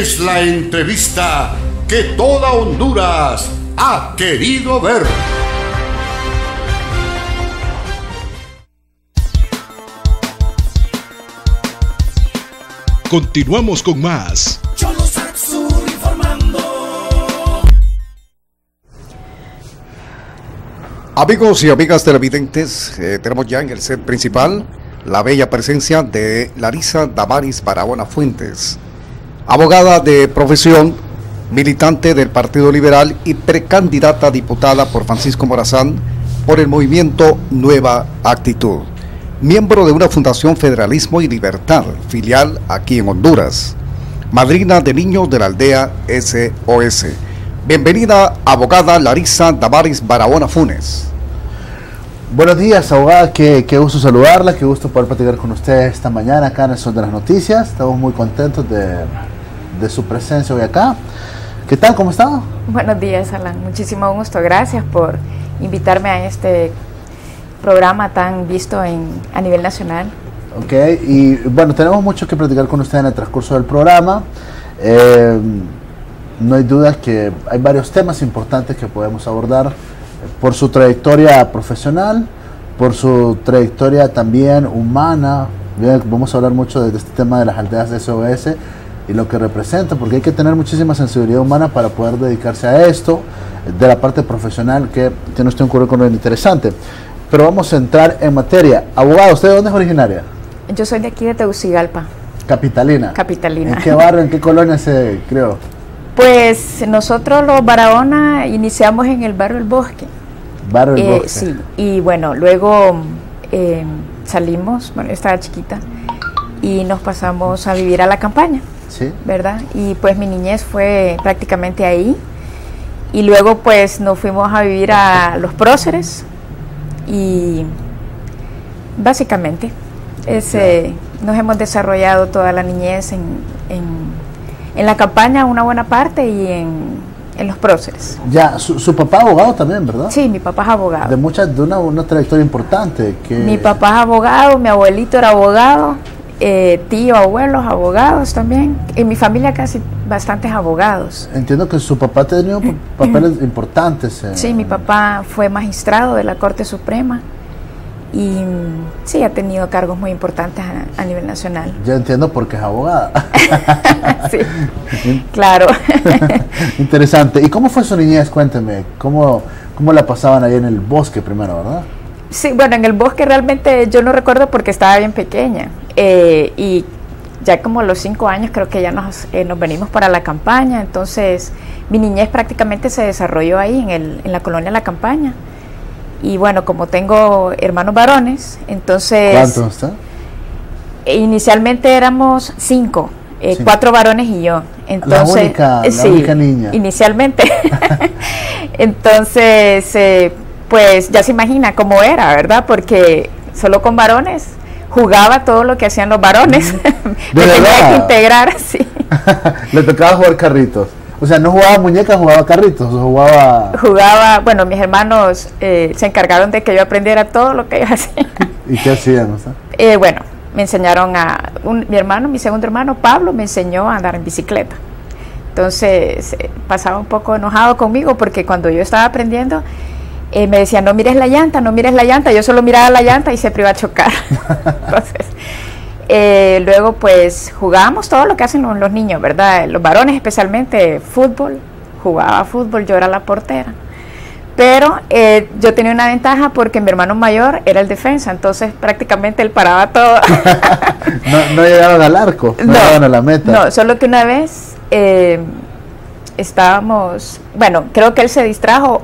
Es la entrevista que toda Honduras ha querido ver. Continuamos con más. Cholo Saxur informando. Amigos y amigas televidentes, tenemos ya en el set principal la bella presencia de Larisa Damaris Barahona Fuentes, abogada de profesión, militante del Partido Liberal y precandidata a diputada por Francisco Morazán por el movimiento Nueva Actitud, miembro de una Fundación Federalismo y Libertad, filial aquí en Honduras, madrina de niños de la aldea SOS. Bienvenida, abogada Larisa Damaris Barahona Funes. Buenos días, abogada, qué gusto saludarla, qué gusto poder platicar con usted esta mañana acá en el Sol de las Noticias. Estamos muy contentos de su presencia hoy acá. ¿Qué tal? ¿Cómo está? Buenos días, Alan. Muchísimo gusto. Gracias por invitarme a este programa tan visto a nivel nacional. Ok, y bueno, tenemos mucho que platicar con usted en el transcurso del programa. No hay duda que hay varios temas importantes que podemos abordar por su trayectoria profesional, por su trayectoria también humana. Vamos a hablar mucho de este tema de las aldeas de SOS y lo que representa, porque hay que tener muchísima sensibilidad humana para poder dedicarse a esto, de la parte profesional, que tiene usted un currículum interesante. Pero vamos a entrar en materia. Abogado, ¿usted de dónde es originaria? Yo soy de aquí de Tegucigalpa. Capitalina. Capitalina. ¿En qué barrio, en qué colonia se creó? Pues nosotros los Barahona iniciamos en el barrio El Bosque. Barrio El Bosque. Sí, y bueno, luego salimos, bueno, yo estaba chiquita, y nos pasamos a vivir a la campaña, ¿sí? ¿Verdad? Y pues mi niñez fue prácticamente ahí, y luego pues nos fuimos a vivir a Los Próceres, y básicamente nos hemos desarrollado toda la niñez en la campaña, una buena parte, y en Los Próceres. Ya, su papá abogado también, ¿verdad? Sí, mi papá es abogado. De una trayectoria importante. Mi papá es abogado, mi abuelito era abogado, tío, abuelos, abogados también. En mi familia casi bastantes abogados. Entiendo que su papá ha tenido papeles importantes. Sí, mi papá fue magistrado de la Corte Suprema y sí, ha tenido cargos muy importantes a nivel nacional. Ya entiendo por qué es abogada. Sí, claro. Interesante. ¿Y cómo fue su niñez? Cuénteme, ¿cómo la pasaban ahí en el bosque primero, verdad? Sí, bueno, en el bosque realmente yo no recuerdo porque estaba bien pequeña, y ya como a los 5 años creo que ya nos venimos para la campaña. Entonces mi niñez prácticamente se desarrolló ahí en la colonia La Campaña. Y bueno, como tengo hermanos varones, entonces... ¿Cuántos está? Inicialmente éramos 5, 4 varones y yo. Entonces, la única niña. Inicialmente. Entonces, pues ya se imagina cómo era, ¿verdad? Porque solo con varones jugaba todo lo que hacían los varones. Me tenía que integrar, sí. Le tocaba jugar carritos. O sea, no jugaba muñecas, jugaba carritos, jugaba, bueno, mis hermanos se encargaron de que yo aprendiera todo lo que ellos hacían. ¿Y qué hacían? Bueno, me enseñaron mi segundo hermano, Pablo, me enseñó a andar en bicicleta. Entonces, pasaba un poco enojado conmigo porque cuando yo estaba aprendiendo, me decía, no mires la llanta, yo solo miraba la llanta y siempre iba a chocar. Entonces... luego pues jugábamos todo lo que hacen los niños, ¿verdad? Los varones especialmente, fútbol, jugaba fútbol, yo era la portera. Pero yo tenía una ventaja porque mi hermano mayor era el defensa, entonces prácticamente él paraba todo. no llegaban al arco, no llegaban a la meta. No, solo que una vez estábamos, bueno, creo que él se distrajo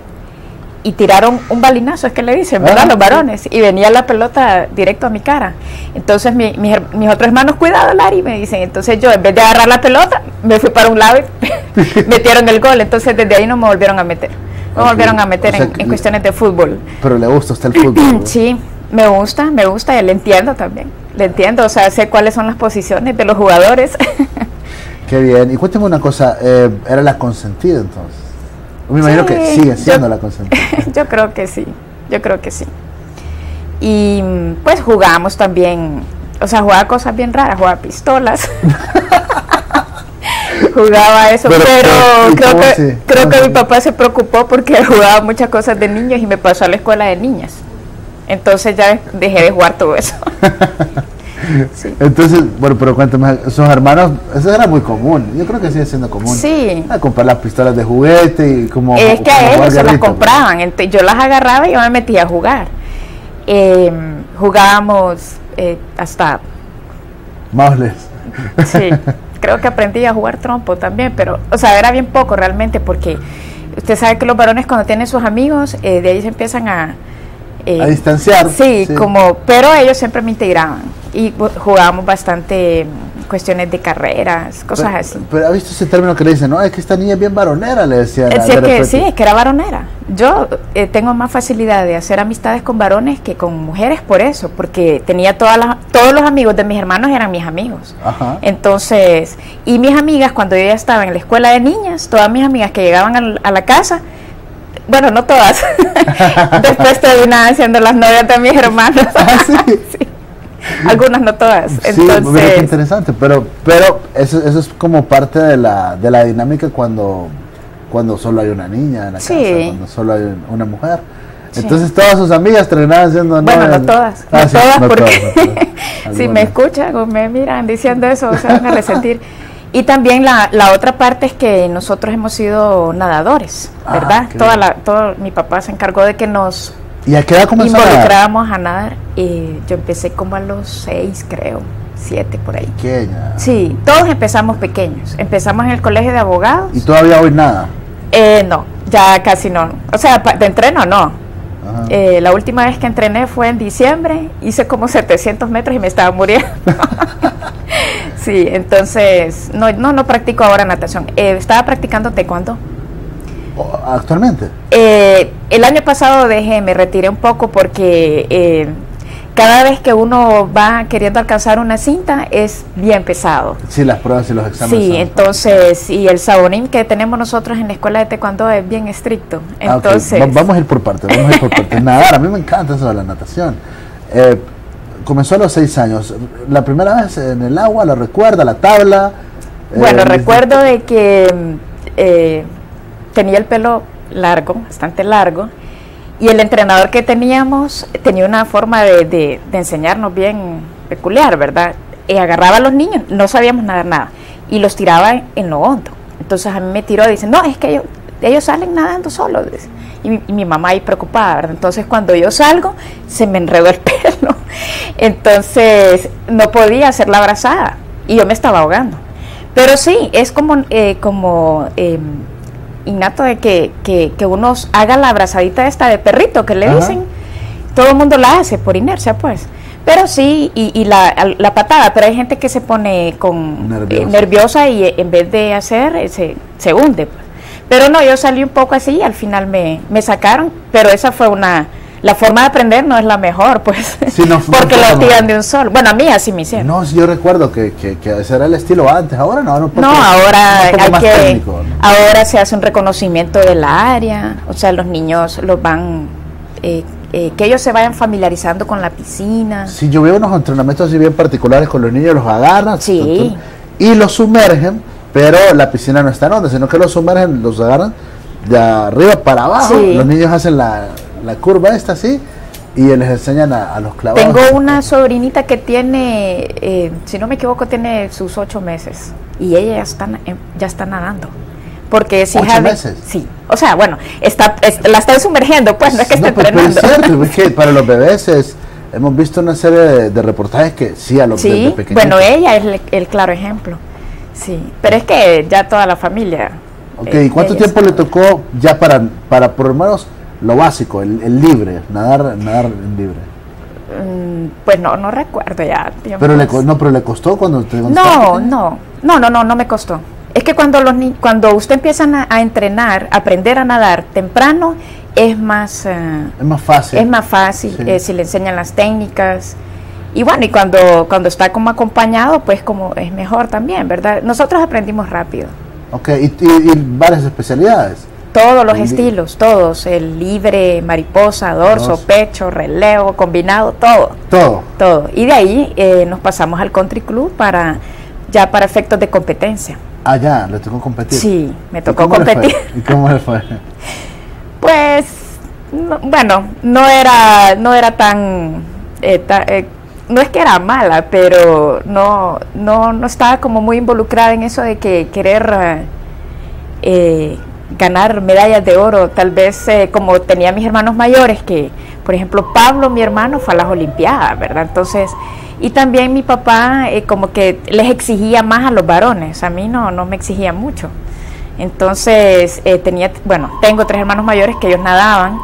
y tiraron un balinazo, es que le dicen, ¿verdad? Los varones, y venía la pelota directo a mi cara. Entonces mis otros hermanos, cuidado, Lari, me dicen. Entonces yo, en vez de agarrar la pelota, me fui para un lado y metieron el gol. Entonces desde ahí no me volvieron a meter. Me volvieron a meter en cuestiones de fútbol. Pero le gusta usted el fútbol, ¿no? Sí, me gusta, y le entiendo también. Le entiendo, o sea, sé cuáles son las posiciones de los jugadores. Qué bien. Y cuénteme una cosa, ¿era la consentida entonces? Me imagino que sigue siendo la consentida. Yo creo que sí. Y pues jugábamos también, o sea, jugaba cosas bien raras, jugaba pistolas. jugaba eso, pero creo que sí. mi papá se preocupó porque jugaba muchas cosas de niños y me pasó a la escuela de niñas. Entonces ya dejé de jugar todo eso. Sí. Entonces, bueno, pero cuéntame, sus hermanos, eso era muy común, yo creo que sigue siendo común. Sí. A comprar las pistolas de juguete y como... Es que como a ellos jugar se las guerrita, compraban, entonces yo las agarraba y yo me metía a jugar. Jugábamos hasta... Maules. Sí, creo que aprendí a jugar trompo también, pero, o sea, era bien poco realmente, porque usted sabe que los varones cuando tienen sus amigos, de ahí se empiezan a distanciar. Sí, como, pero ellos siempre me integraban y jugábamos bastante cuestiones de carreras, cosas así. Pero ha visto ese término que le dicen, no, es que esta niña es bien varonera, le decían. Sí, es que era varonera. Yo tengo más facilidad de hacer amistades con varones que con mujeres por eso, porque tenía todos los amigos de mis hermanos eran mis amigos. Ajá. Entonces, y mis amigas, cuando yo ya estaba en la escuela de niñas, todas mis amigas que llegaban a la casa, bueno, no todas, después terminaban siendo las novias de mis hermanos. ¿Ah, sí? Sí. Algunas, no todas. Sí, entonces, mira qué interesante, pero eso es como parte de la dinámica cuando solo hay una niña en la sí. casa, cuando solo hay una mujer. Sí. Entonces todas sus amigas terminaban siendo bueno, novias. no todas, Sí, porque si algunas. me escuchan o me miran diciendo eso, se van a resentir. Y también la otra parte es que nosotros hemos sido nadadores, ¿verdad? Mi papá se encargó de que nos ¿Y a qué edad comenzó involucrábamos a nadar. Yo empecé como a los 6, creo, 7 por ahí. Pequeña. Sí, todos empezamos pequeños. Empezamos en el colegio de abogados. ¿Y todavía hoy nada? No, ya casi no. O sea, de entreno no. Ajá. La última vez que entrené fue en diciembre, hice como 700 metros y me estaba muriendo. Sí, entonces no practico ahora natación. Estaba practicando taekwondo. ¿Actualmente? El año pasado me retiré un poco porque cada vez que uno va queriendo alcanzar una cinta es bien pesado. Sí, las pruebas y los exámenes. Sí, entonces, y el sabonín que tenemos nosotros en la escuela de taekwondo es bien estricto. Entonces, okay. Vamos a ir por partes, Nadar, a mí me encanta eso de la natación. Comenzó a los 6 años. La primera vez en el agua, ¿la recuerda? ¿La tabla? Bueno, recuerdo de que tenía el pelo largo, bastante largo, y el entrenador que teníamos tenía una forma de enseñarnos bien peculiar, ¿verdad? Agarraba a los niños, no sabíamos nadar nada, y los tiraba en lo hondo. Entonces a mí me tiró y dice, no, es que ellos salen nadando solos. Y mi mamá ahí preocupada, ¿verdad? Entonces cuando yo salgo, se me enredó el pelo. Entonces no podía hacer la brazada y yo me estaba ahogando. Pero sí, es como innato de que uno haga la abrazadita esta de perrito que le dicen. Todo el mundo la hace por inercia, pues. Pero sí, y la patada, pero hay gente que se pone nerviosa y en vez de hacer, se hunde, pues. Pero no, yo salí un poco así y al final me sacaron, pero esa fue la forma de aprender no es la mejor, pues, sí, porque lo tiran de un solo. Bueno, a mí así me hicieron. No, sí, yo recuerdo que ese era el estilo antes, ahora no. Ahora técnico, ¿no? Ahora se hace un reconocimiento del área, o sea, los niños los van, que ellos se vayan familiarizando con la piscina. Sí, yo veo unos entrenamientos así bien particulares con los niños, los agarran sí. Y los sumergen. Pero la piscina no está en onda, sino que los sumergen, los agarran de arriba para abajo. Sí. Los niños hacen la curva esta así y les enseñan a los clavados. Tengo una sobrinita que tiene, si no me equivoco, tiene sus 8 meses y ella ya está nadando. Porque es hija 8 meses. Sí, o sea, bueno, la están sumergiendo, pues no es que esté entrenando. Pero es cierto, es que para los bebés hemos visto una serie de reportajes que sí a los bebés pequeños. Bueno, ella es el claro ejemplo. Sí, pero es que ya toda la familia. Ok, ¿y cuánto tiempo le tocó ya para por lo menos lo básico, el libre, nadar en libre? Pues no recuerdo ya. Pero le costó cuando te No me costó. Es que cuando usted empieza a entrenar, a aprender a nadar temprano, es más fácil. Es más fácil, sí. Si le enseñan las técnicas. Y bueno, y cuando está como acompañado, pues como es mejor también, ¿verdad? Nosotros aprendimos rápido. Ok, y varias especialidades. Todos los estilos, todos, el libre, mariposa, dorso, pecho, relevo, combinado, todo. Y de ahí nos pasamos al country club para efectos de competencia. Ah, ya, le tocó competir. Sí, me ¿Y tocó cómo le fue? competir. ¿Y cómo le fue? Pues, bueno, no era tan, no es que era mala, pero no estaba como muy involucrada en eso de que querer ganar medallas de oro. Tal vez como tenía mis hermanos mayores, que por ejemplo Pablo, mi hermano, fue a las Olimpiadas, ¿verdad? Entonces, y también mi papá como que les exigía más a los varones, a mí no me exigía mucho. Entonces tengo 3 hermanos mayores que ellos nadaban.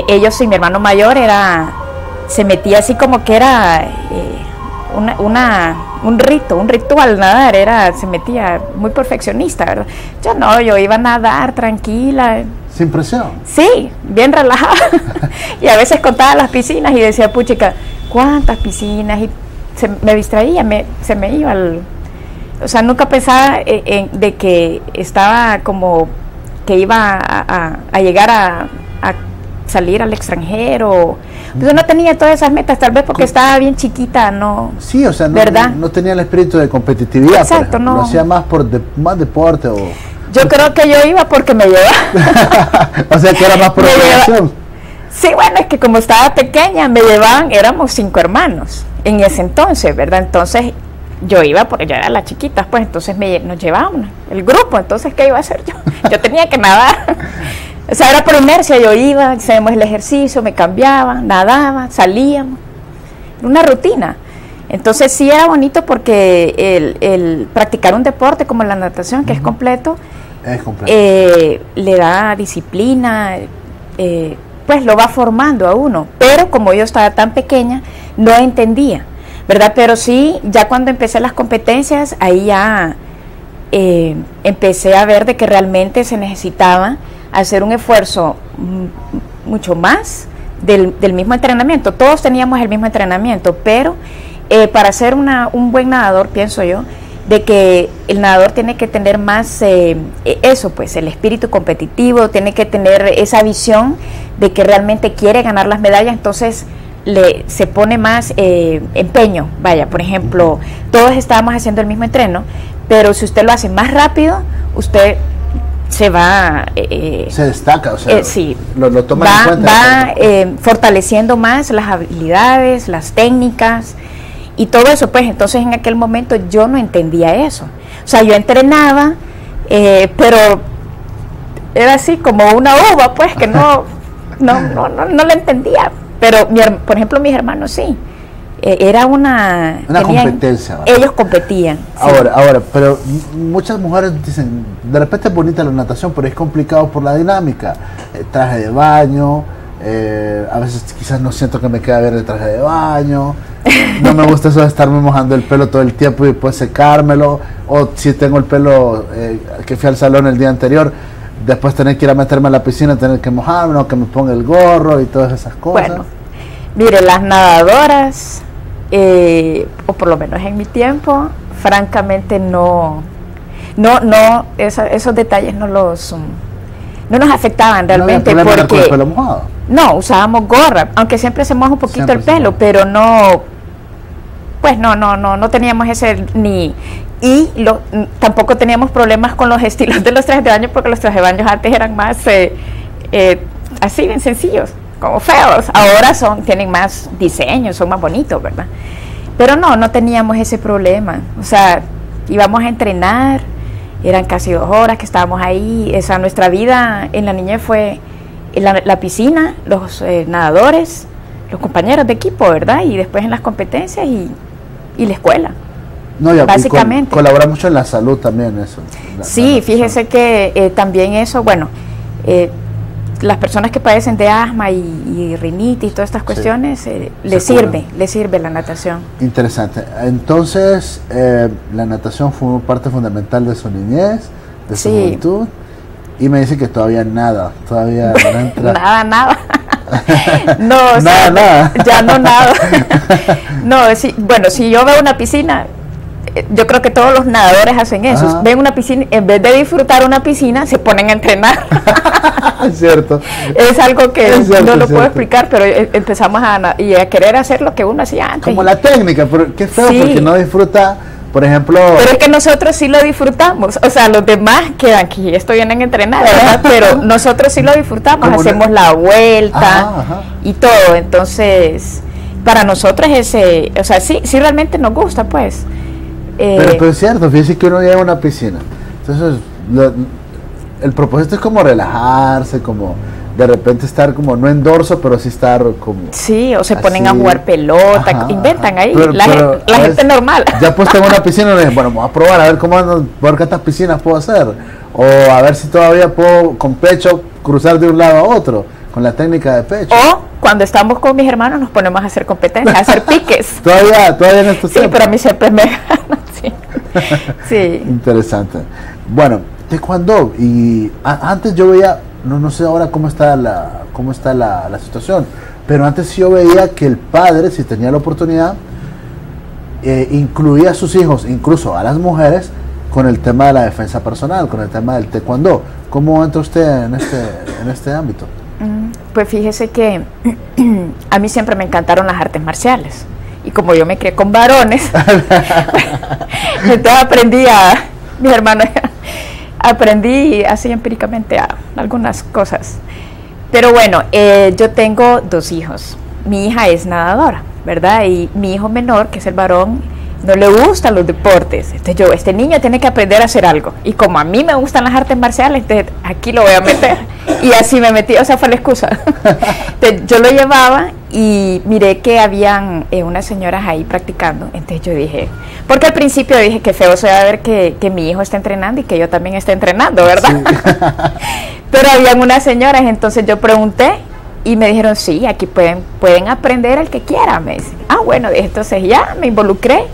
Ellos y mi hermano mayor se metía así como que era un ritual nadar, se metía muy perfeccionista, ¿verdad? Yo iba a nadar tranquila. ¿Sin presión? Sí, bien relajada. Y a veces contaba las piscinas y decía, puchica, ¿cuántas piscinas? Y me distraía, se me iba o sea, nunca pensaba de que estaba como que iba a llegar a salir al extranjero. Yo no tenía todas esas metas, tal vez porque estaba bien chiquita, ¿no? Sí, o sea, ¿verdad? No tenía el espíritu de competitividad. Exacto, no. Lo hacía más por más deporte o... Yo creo que yo iba porque me llevaba. O sea, que era más por obligación. Sí, bueno, es que como estaba pequeña, me llevaban, éramos 5 hermanos en ese entonces, ¿verdad? Entonces yo iba porque yo era la chiquita, pues entonces nos llevaban el grupo, entonces ¿qué iba a hacer yo? Yo tenía que nadar. O sea, era por inercia, yo iba, hacíamos el ejercicio, me cambiaba, nadaba, salíamos, una rutina. Entonces sí era bonito porque el practicar un deporte como la natación, que es completo, le da disciplina, pues lo va formando a uno. Pero como yo estaba tan pequeña, no entendía, ¿verdad? Pero sí, ya cuando empecé las competencias, ahí ya empecé a ver de que realmente se necesitaba hacer un esfuerzo mucho más del mismo entrenamiento. Todos teníamos el mismo entrenamiento, pero para ser un buen nadador, pienso yo, de que el nadador tiene que tener más eso, pues el espíritu competitivo, tiene que tener esa visión de que realmente quiere ganar las medallas, entonces se pone más empeño. Vaya, por ejemplo, todos estábamos haciendo el mismo entreno, pero si usted lo hace más rápido, usted se va se destaca, o sea, sí, lo toma en cuenta, va fortaleciendo más las habilidades, las técnicas y todo eso. Pues entonces en aquel momento yo no entendía eso, o sea, yo entrenaba pero era así como una uva, pues que no la entendía, pero por ejemplo mis hermanos sí. Era una competencia, ¿verdad? Ellos competían. Ahora, pero muchas mujeres dicen, de repente es bonita la natación, pero es complicado por la dinámica, traje de baño, a veces quizás no siento que me queda bien el traje de baño, no me gusta eso de estarme mojando el pelo todo el tiempo y después secármelo, o si tengo el pelo que fui al salón el día anterior, después tener que ir a meterme a la piscina, tener que mojarme, o que me ponga el gorro y todas esas cosas. Bueno, mire, las nadadoras, o por lo menos en mi tiempo, francamente esos detalles no nos afectaban realmente, ¿No había porque el pelo mojado? No, usábamos gorra, aunque siempre se moja un poquito siempre el pelo, pero no teníamos ese tampoco teníamos problemas con los estilos de los trajes de baño, porque los trajes de baño antes eran más así bien sencillos, como feos. Ahora tienen más diseño, son más bonitos, ¿verdad? Pero no teníamos ese problema. O sea, íbamos a entrenar, eran casi 2 horas que estábamos ahí. Esa nuestra vida en la niñez fue la piscina, los nadadores, los compañeros de equipo, ¿verdad? Y después en las competencias y la escuela. No, ya, básicamente. Colabora mucho en la salud también eso. Sí, fíjese que también eso, bueno, las personas que padecen de asma y rinitis y todas estas cuestiones, les sirve la natación. Interesante. Entonces, la natación fue parte fundamental de su niñez, de su juventud, y me dice que todavía no entra. Nada. No, o sea, nada. Ya no nada. No, bueno, si yo veo una piscina, yo creo que todos los nadadores hacen eso. Ajá. Ven una piscina, en vez de disfrutar una piscina, se ponen a entrenar. Es cierto. Es algo que no lo puedo explicar, pero empezamos a querer hacer lo que uno hacía antes. Como la técnica, pero qué feo, porque no disfruta Por ejemplo... Pero es que nosotros sí lo disfrutamos, o sea, los demás que aquí esto vienen a entrenar, ¿verdad? Pero nosotros sí lo disfrutamos, hacemos la vuelta y todo, entonces para nosotros ese, o sea, sí realmente nos gusta, pues. Pero es cierto, fíjese que uno llega a una piscina, entonces el propósito es como relajarse, como de repente estar como no en dorso, pero sí estar como... Sí, o se ponen así, a jugar pelota, inventan ahí, la gente normal. Ya puesto en una piscina, bueno, vamos a probar a ver cómo ando, por qué tantas piscinas puedo hacer, o a ver si todavía puedo con pecho cruzar de un lado a otro, con la técnica de pecho. O cuando estamos con mis hermanos nos ponemos a hacer competencias, a hacer piques. todavía en estos tiempos. Sí, pero a mí siempre me ganan, sí. Sí. Interesante. Bueno, taekwondo, y antes yo veía... No sé ahora cómo está la situación, pero antes yo veía que el padre, si tenía la oportunidad, incluía a sus hijos, incluso a las mujeres, con el tema de la defensa personal, con el tema del taekwondo. ¿Cómo entra usted en este ámbito? Pues fíjese que a mí siempre me encantaron las artes marciales, y como yo me crié con varones, entonces mis hermanos... Aprendí así empíricamente algunas cosas. Pero bueno, yo tengo 2 hijos. Mi hija es nadadora, ¿verdad? Y mi hijo menor, que es el varón, no le gustan los deportes. Entonces este niño tiene que aprender a hacer algo. Y como a mí me gustan las artes marciales, entonces aquí lo voy a meter. Y así me metí, o sea, fue la excusa. Entonces yo lo llevaba y miré que habían unas señoras ahí practicando. Entonces yo dije, porque al principio dije que feo se va a ver que mi hijo está entrenando y que yo también esté entrenando, ¿verdad? Sí. Pero habían unas señoras, entonces yo pregunté y me dijeron, sí, aquí pueden aprender el que quiera. Me dicen, bueno, entonces ya me involucré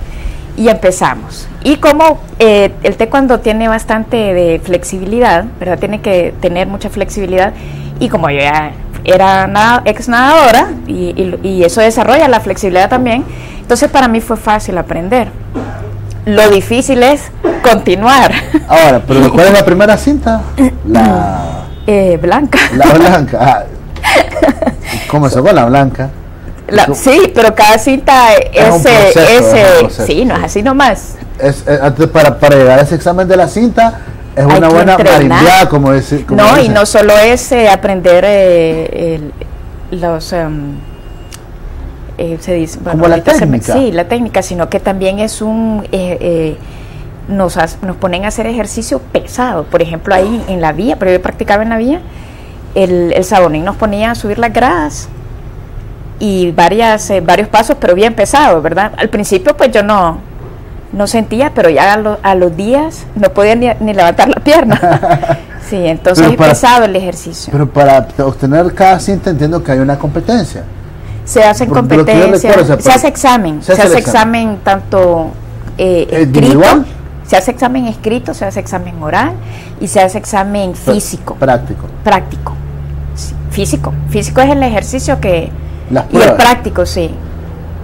y empezamos. Y como el taekwondo tiene bastante de flexibilidad, ¿verdad? Tiene que tener mucha flexibilidad, y como yo ya era ex nadadora y eso desarrolla la flexibilidad también, entonces para mí fue fácil aprender. Lo difícil es continuar. Ahora, pero ¿cuál es la primera cinta? Blanca. La blanca. Comenzó con la blanca. Sí, pero cada cinta es un proceso. Sí, no es así nomás. Para llegar a ese examen de la cinta es una buena marimbiada, como decir. Y no solo es aprender los se dice, como la técnica. Sí, la técnica, sino que también es nos ponen a hacer ejercicio pesado. Por ejemplo, ahí en la vía, pero yo practicaba en la vía, el sabonín nos ponía a subir las gradas y varios pasos, pero bien pesados, ¿verdad? Al principio pues yo no sentía, pero ya a los días no podía ni levantar la pierna. Sí, entonces es pesado el ejercicio. Pero para obtener cada cinta entiendo que hay una competencia. Se hacen competencias, se hace examen, se hace examen tanto escrito, se hace examen escrito, se hace examen oral y se hace examen físico. Práctico. Sí, físico es el ejercicio y el práctico, sí.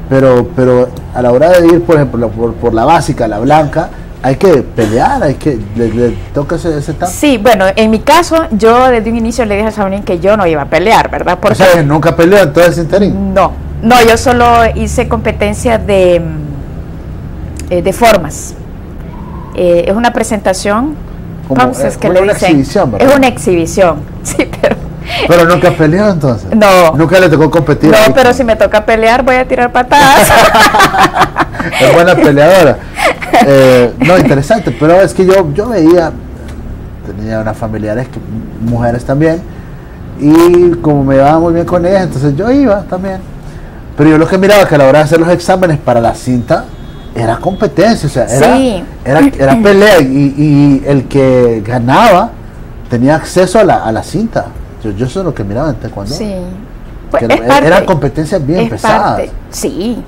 Pero a la hora de ir, por ejemplo, por la básica, la blanca, hay que pelear, le toca ese etapa. Sí, bueno, en mi caso, yo desde un inicio le dije a Saunín que yo no iba a pelear, ¿verdad? Porque, o sea, ¿nunca peleó en todo ese interín? No, yo solo hice competencia de formas. Es una presentación, es que le dicen, exhibición, ¿verdad? Es una exhibición, sí, pero nunca peleó entonces. No. Nunca le tocó competir. No, pero si me toca pelear voy a tirar patadas. Es buena peleadora. No, interesante, pero es que yo veía, tenía unas familiares, mujeres también, y como me llevaba muy bien con ellas, entonces yo iba también. Pero yo lo que miraba que a la hora de hacer los exámenes para la cinta, era competencia, o sea, era pelea, y el que ganaba tenía acceso a la cinta. Yo eso es lo que miraba en taekwondo. Sí. Pues eran competencias bien pesadas. Sí,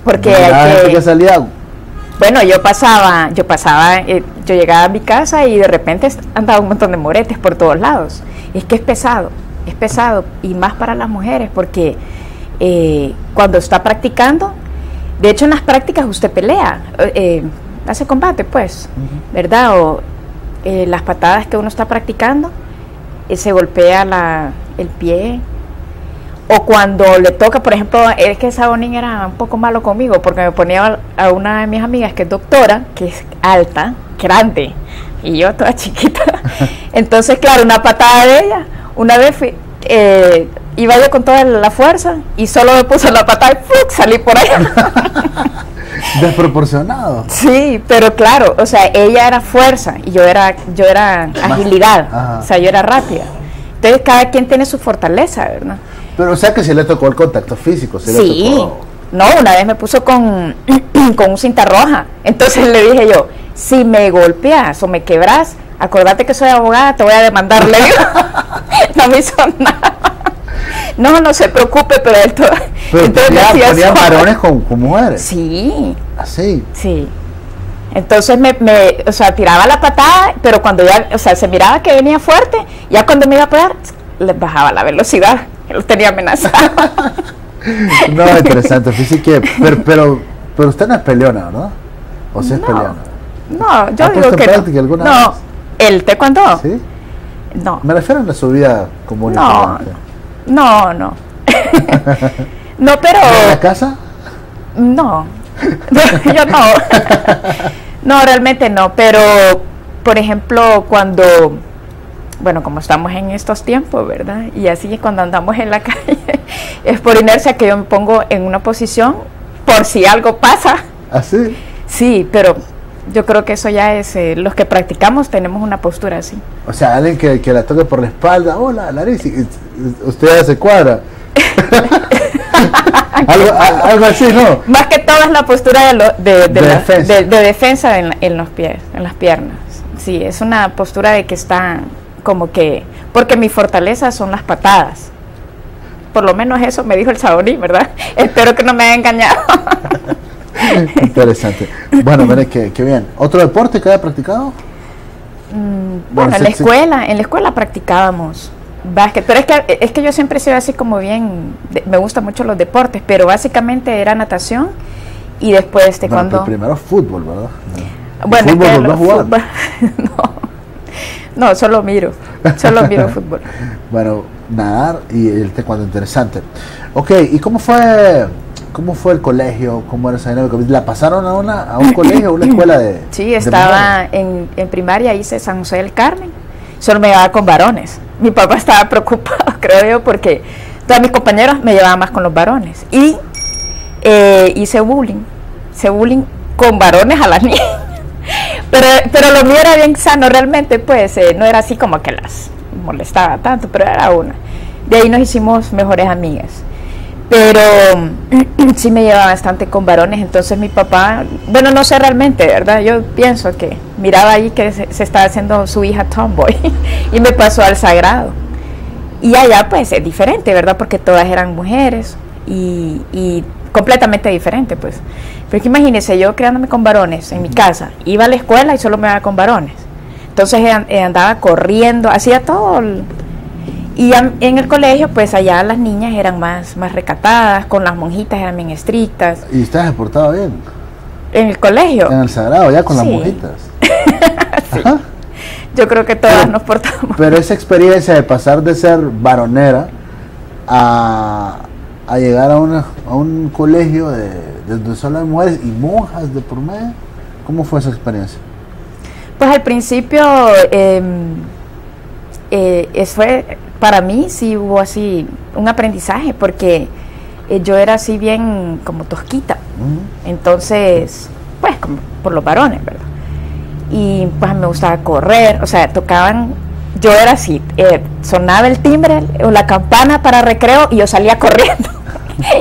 porque que salía. Bueno, yo llegaba a mi casa y de repente andaba un montón de moretes por todos lados. Es que es pesado, y más para las mujeres, porque cuando está practicando, de hecho en las prácticas usted pelea, hace combate, pues, ¿verdad? O las patadas que uno está practicando, se golpea el pie, o cuando le toca, por ejemplo, es que Sabonín era un poco malo conmigo porque me ponía a una de mis amigas que es doctora, que es alta, grande, y yo toda chiquita. Entonces, claro, una patada de ella, una vez iba yo con toda la fuerza y solo me puso la patada y ¡fuc! Salí por ahí. Desproporcionado. Sí, pero claro, o sea, ella era fuerza y yo era agilidad, Ajá. o sea, yo era rápida. Entonces, cada quien tiene su fortaleza, ¿verdad? Pero o sea que se le tocó el contacto físico, se le Sí, tocó. no, una vez me puso con un cinta roja. Entonces le dije yo, si me golpeas o me quebras, acordate que soy abogada, te voy a demandar. Le digo. No me hizo nada. No se preocupe, pero él todo. Pero entonces ponían varones con mujeres. Sí, Así. sí. Entonces o sea, tiraba la patada, pero cuando ya, o sea, se miraba que venía fuerte, ya cuando me iba a pegar, le bajaba la velocidad. Él tenía amenazado. No, interesante. Fíjate que, pero usted no es peleona, ¿no? ¿O sí es peleona? No, yo ¿Ha digo puesto en que práctica alguna no. vez? ¿El taekwondo? ¿Sí? No. Me refiero a la su vida común. y corriente. No. No, pero ¿En la casa? no. Yo no. No, realmente no, pero por ejemplo, bueno, como estamos en estos tiempos, ¿verdad? Y así es cuando andamos en la calle, es por inercia que yo me pongo en una posición por si algo pasa. ¿Así? Sí, pero yo creo que eso ya es, los que practicamos tenemos una postura así. O sea, alguien que la toque por la espalda, hola, Larissa, y usted ya se cuadra. algo así, ¿no? Más que todo es la postura de defensa, defensa en los pies, en las piernas. Sí, es una postura de que está como que, porque mi fortaleza son las patadas. Por lo menos eso me dijo el Sabonín, ¿verdad? Espero que no me haya engañado. Interesante. Bueno, mire que bien. ¿Otro deporte que haya practicado? Bueno, en la escuela practicábamos básquet, pero es que yo siempre he sido así como bien, me gustan mucho los deportes, pero básicamente era natación y después Bueno, primero fútbol, ¿verdad? Bueno, ¿Fútbol es que volvió a jugar? No, solo miro fútbol. Bueno, nadar y el taekwondo, interesante. Ok, ¿y cómo fue el colegio? ¿Cómo era esa dinámica? ¿La pasaron a un colegio, a una escuela de...? Sí, estaba en primaria, hice San José del Carmen, solo me llevaba con varones. Mi papá estaba preocupado, creo yo, porque todos mis compañeros me llevaban más con los varones. Y hice bullying con varones a las niñas. Pero lo mío era bien sano realmente, pues no era así como que las molestaba tanto, pero era una. De ahí nos hicimos mejores amigas. Pero sí me llevaba bastante con varones, entonces mi papá, bueno, no sé realmente, ¿verdad? Yo pienso que miraba ahí que se estaba haciendo su hija tomboy y me pasó al sagrado. Y allá pues es diferente, ¿verdad? Porque todas eran mujeres y completamente diferente, pues. Pero que imagínense, yo criándome con varones en mi casa, iba a la escuela y solo me iba con varones. Entonces andaba corriendo, hacía todo. Y en el colegio, pues allá las niñas eran más recatadas, con las monjitas eran bien estrictas. ¿Y usted se portaba bien? ¿En el colegio? En el sagrado, ya con Sí. las monjitas. Sí. Ajá. Yo creo que todas nos portamos. Pero esa experiencia de pasar de ser varonera a llegar a un colegio de donde solo hay mujeres y monjas de por medio, ¿cómo fue esa experiencia? Pues al principio fue, para mí sí hubo así un aprendizaje, porque yo era así bien como tosquita. Entonces, pues como por los varones, ¿verdad? Y pues me gustaba correr, o sea, tocaban, yo era así, sonaba el timbre o la campana para recreo y yo salía corriendo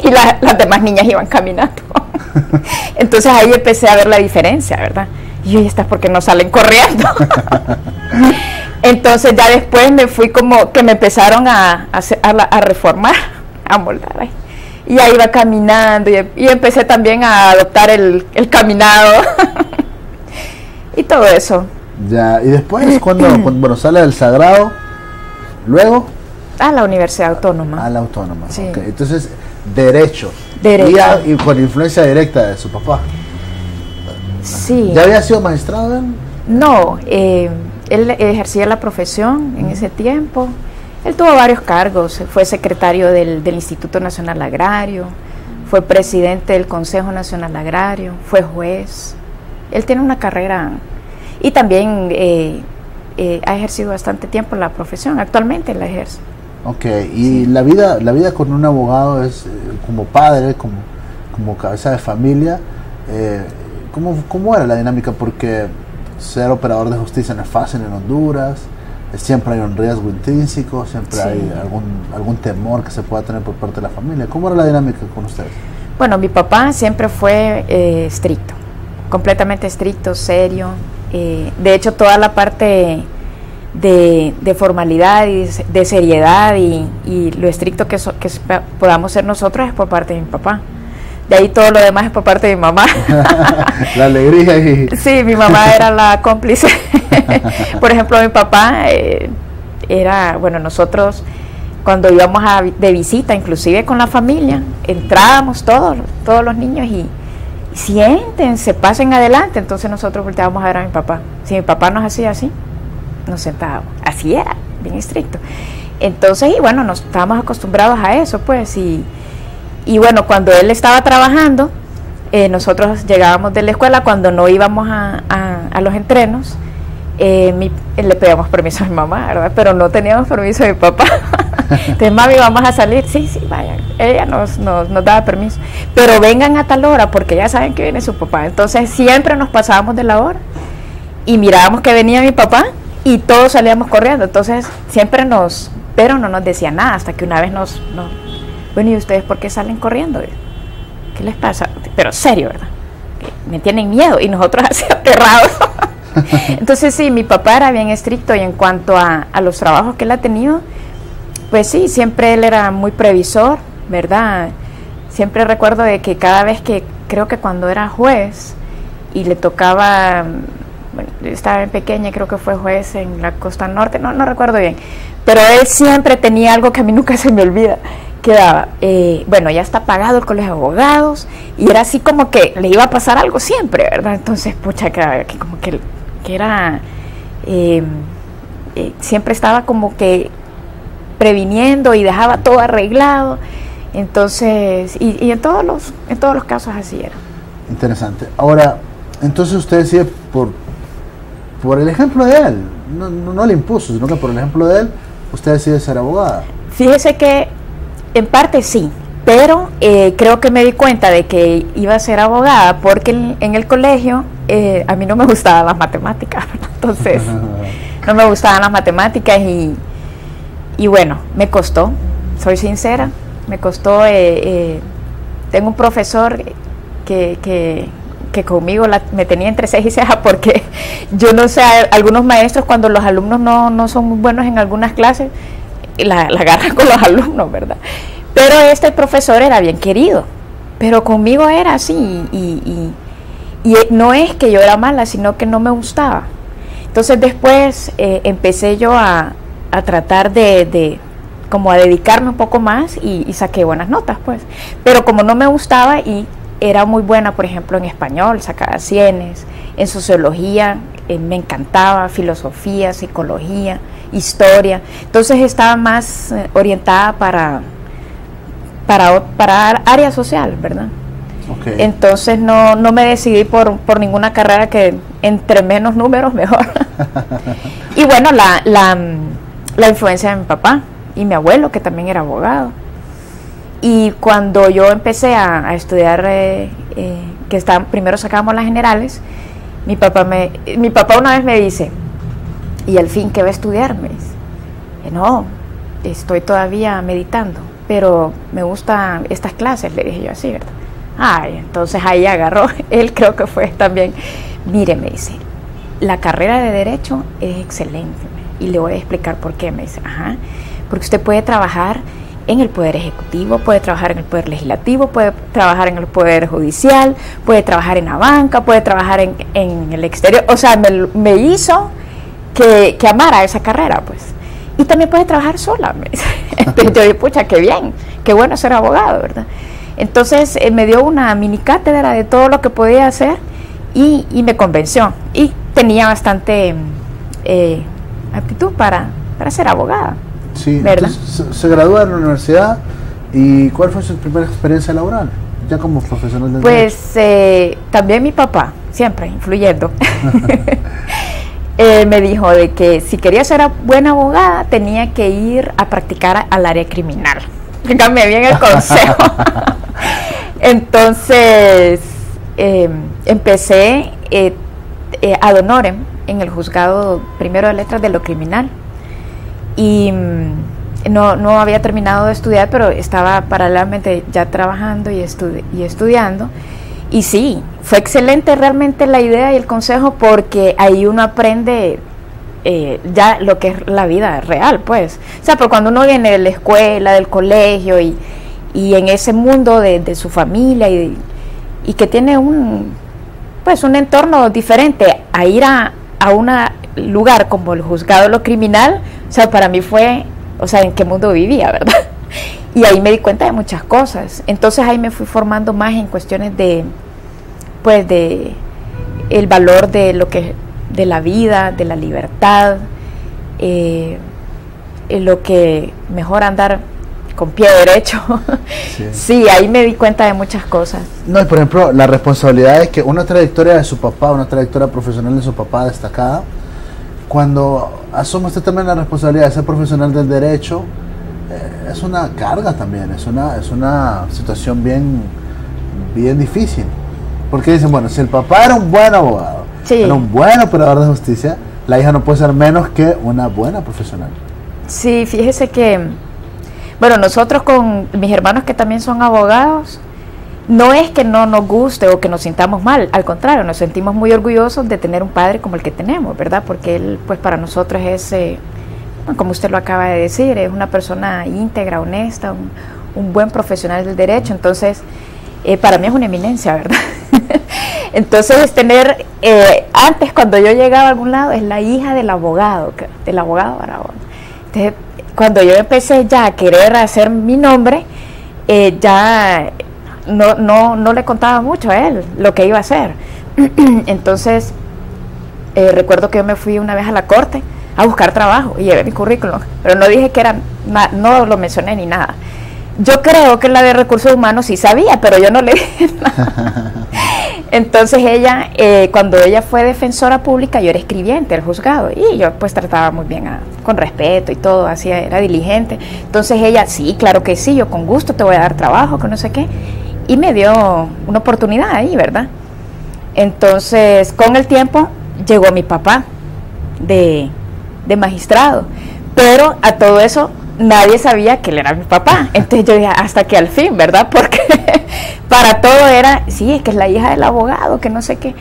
y las demás niñas iban caminando. Entonces ahí empecé a ver la diferencia, ¿verdad? Y yo, ¿y estas por qué no salen corriendo? Entonces ya después me fui como que me empezaron a reformar, a moldar ahí. Y ahí iba caminando y empecé también a adoptar el caminado y todo eso. Ya, y después cuando sale del sagrado, luego A la Universidad Autónoma. a la autónoma. Sí. Okay. Entonces, derecho. Derecho. Y con influencia directa de su papá. Sí. ¿Ya había sido magistrado él? No, él ejercía la profesión en ese tiempo. Él tuvo varios cargos, fue secretario del Instituto Nacional Agrario, fue presidente del Consejo Nacional Agrario, fue juez. Él tiene una carrera y también ha ejercido bastante tiempo la profesión, actualmente la ejerce. Ok, y sí. La vida con un abogado es como padre, como cabeza de familia, ¿cómo era la dinámica? Porque ser operador de justicia no es fácil en Honduras, siempre hay un riesgo intrínseco, siempre sí. Hay algún temor que se pueda tener por parte de la familia. ¿Cómo era la dinámica con ustedes? Bueno, mi papá siempre fue estricto, completamente estricto, serio. De hecho, toda la parte de formalidad y de seriedad y lo estricto que podamos ser nosotros es por parte de mi papá. De ahí todo lo demás es por parte de mi mamá. La alegría y... Sí, mi mamá era la cómplice. Por ejemplo, mi papá nosotros cuando íbamos de visita, inclusive con la familia, entrábamos todos los niños y siéntense, pasen adelante. Entonces nosotros volteábamos a ver a mi papá. Si mi papá nos hacía así, nos sentábamos. Así era, bien estricto. Entonces, y bueno, nos estábamos acostumbrados a eso, pues, y bueno, cuando él estaba trabajando, nosotros llegábamos de la escuela, cuando no íbamos a los entrenos, le pedíamos permiso a mi mamá, ¿verdad? Pero no teníamos permiso de mi papá. Entonces, mami, vamos a salir. Sí, vayan. Ella nos daba permiso. Pero vengan a tal hora, porque ya saben que viene su papá. Entonces, siempre nos pasábamos de la hora y mirábamos que venía mi papá y todos salíamos corriendo. Entonces, pero no nos decía nada, hasta que una vez bueno, ¿y ustedes por qué salen corriendo? ¿Qué les pasa? Pero serio, ¿verdad? Me tienen miedo y nosotros así aterrados. Entonces sí, mi papá era bien estricto y en cuanto a los trabajos que él ha tenido, pues sí, siempre él era muy previsor, ¿verdad? Siempre recuerdo de que cada vez creo que cuando era juez y le tocaba, bueno, estaba bien pequeña, creo que fue juez en la Costa Norte, no recuerdo bien, pero él siempre tenía algo que a mí nunca se me olvida. Quedaba, bueno, ya está pagado el colegio de abogados y era así como que le iba a pasar algo siempre, ¿verdad? Entonces, pucha, que como que era, siempre estaba como que previniendo y dejaba todo arreglado. Entonces, y en todos los casos así era. Interesante. Ahora, entonces usted decide por el ejemplo de él, no le impuso, sino que por el ejemplo de él, usted decide ser abogada. Fíjese que en parte sí, pero creo que me di cuenta de que iba a ser abogada porque en el colegio a mí no me gustaban las matemáticas, ¿verdad? Entonces no me gustaban las matemáticas y bueno, me costó, soy sincera, me costó. Tengo un profesor que conmigo me tenía entre ceja y ceja porque yo no sé, algunos maestros cuando los alumnos no son muy buenos en algunas clases, la agarran con los alumnos, ¿verdad? Pero este profesor era bien querido, pero conmigo era así y no es que yo era mala, sino que no me gustaba. Entonces después empecé yo a tratar como a dedicarme un poco más y saqué buenas notas, pues. Pero como no me gustaba y era muy buena, por ejemplo, en español, sacaba 100, en sociología, me encantaba, filosofía, psicología, historia. Entonces estaba más orientada para área social, ¿verdad? Okay. Entonces no me decidí por ninguna carrera que entre menos números mejor. Y bueno, la influencia de mi papá y mi abuelo, que también era abogado. Y cuando yo empecé a estudiar, primero sacábamos las generales, mi papá una vez me dice, ¿y al fin qué va a estudiar? Me dice, no, estoy todavía meditando, pero me gustan estas clases, le dije yo así, ¿verdad? Ay, entonces ahí agarró, él creo que fue también, mire, me dice, la carrera de Derecho es excelente, y le voy a explicar por qué. Me dice, porque usted puede trabajar en el Poder Ejecutivo, puede trabajar en el Poder Legislativo, puede trabajar en el Poder Judicial, puede trabajar en la banca, puede trabajar en el exterior. O sea, me hizo que amara esa carrera, pues. Y también puede trabajar sola, me dice. Entonces yo dije, pucha, qué bien, qué bueno ser abogado, ¿verdad? Entonces me dio una mini cátedra de todo lo que podía hacer y me convenció. Y tenía bastante aptitud para ser abogada. Sí, ¿verdad? entonces, se gradúa en la universidad. ¿Y cuál fue su primera experiencia laboral? Ya como profesional del derecho. Pues también mi papá, siempre influyendo, me dijo de que si quería ser buena abogada tenía que ir a practicar al área criminal. Fíjame bien el consejo. Entonces empecé ad honorem en el juzgado primero de letras de lo criminal y no había terminado de estudiar, pero estaba paralelamente ya trabajando y estudiando. Y sí, fue excelente realmente la idea y el consejo, porque ahí uno aprende ya lo que es la vida real, pues. O sea, pero cuando uno viene de la escuela, del colegio y en ese mundo de su familia y que tiene un entorno diferente, a ir a un lugar como el juzgado de lo criminal, o sea, para mí fue, o sea, en qué mundo vivía, ¿verdad? Y ahí me di cuenta de muchas cosas. Entonces ahí me fui formando más en cuestiones de el valor de lo que de la vida, de la libertad, lo que mejor andar con pie derecho. Sí. Sí, ahí me di cuenta de muchas cosas. No, y por ejemplo, la responsabilidad de que una trayectoria de su papá, una trayectoria profesional de su papá destacada, cuando asume usted también la responsabilidad de ser profesional del derecho, es una carga también, es una situación bien difícil. Porque dicen, bueno, si el papá era un buen abogado, sí, era un buen operador de justicia, la hija no puede ser menos que una buena profesional. Sí, fíjese que, bueno, nosotros con mis hermanos que también son abogados, no es que no nos guste o que nos sintamos mal, al contrario, nos sentimos muy orgullosos de tener un padre como el que tenemos, ¿verdad? Porque él, pues para nosotros es, como usted lo acaba de decir, es una persona íntegra, honesta, un buen profesional del derecho. Entonces, para mí es una eminencia, ¿verdad? Entonces, tener, antes cuando yo llegaba a algún lado, es la hija del abogado Barahona. Entonces, cuando yo empecé ya a querer hacer mi nombre, ya no le contaba mucho a él lo que iba a hacer. Entonces, recuerdo que yo me fui una vez a la corte a buscar trabajo y llevé mi currículum, pero no dije que era, no lo mencioné ni nada. Yo creo que la de recursos humanos sí sabía, pero yo no le dije nada. Entonces ella, cuando ella fue defensora pública, yo era escribiente del juzgado y yo pues trataba muy bien, con respeto y todo, era diligente. Entonces ella, sí, claro que sí, yo con gusto te voy a dar trabajo, que no sé qué, y me dio una oportunidad ahí, ¿verdad? Entonces, con el tiempo llegó mi papá de magistrado, pero a todo eso nadie sabía que él era mi papá. Entonces yo dije, hasta que al fin, ¿verdad? Porque para todo era, sí, es que es la hija del abogado, que no sé qué.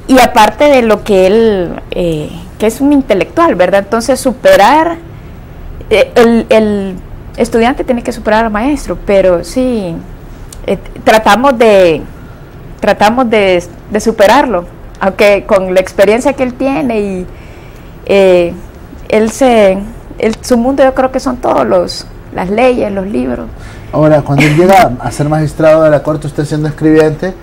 Y aparte de lo que él, que es un intelectual, ¿verdad? Entonces superar, el estudiante tiene que superar al maestro, pero sí, tratamos de superarlo, aunque con la experiencia que él tiene y su mundo, yo creo que son todos las leyes, los libros. Ahora, cuando él llega a ser magistrado de la corte, usted siendo escribiente,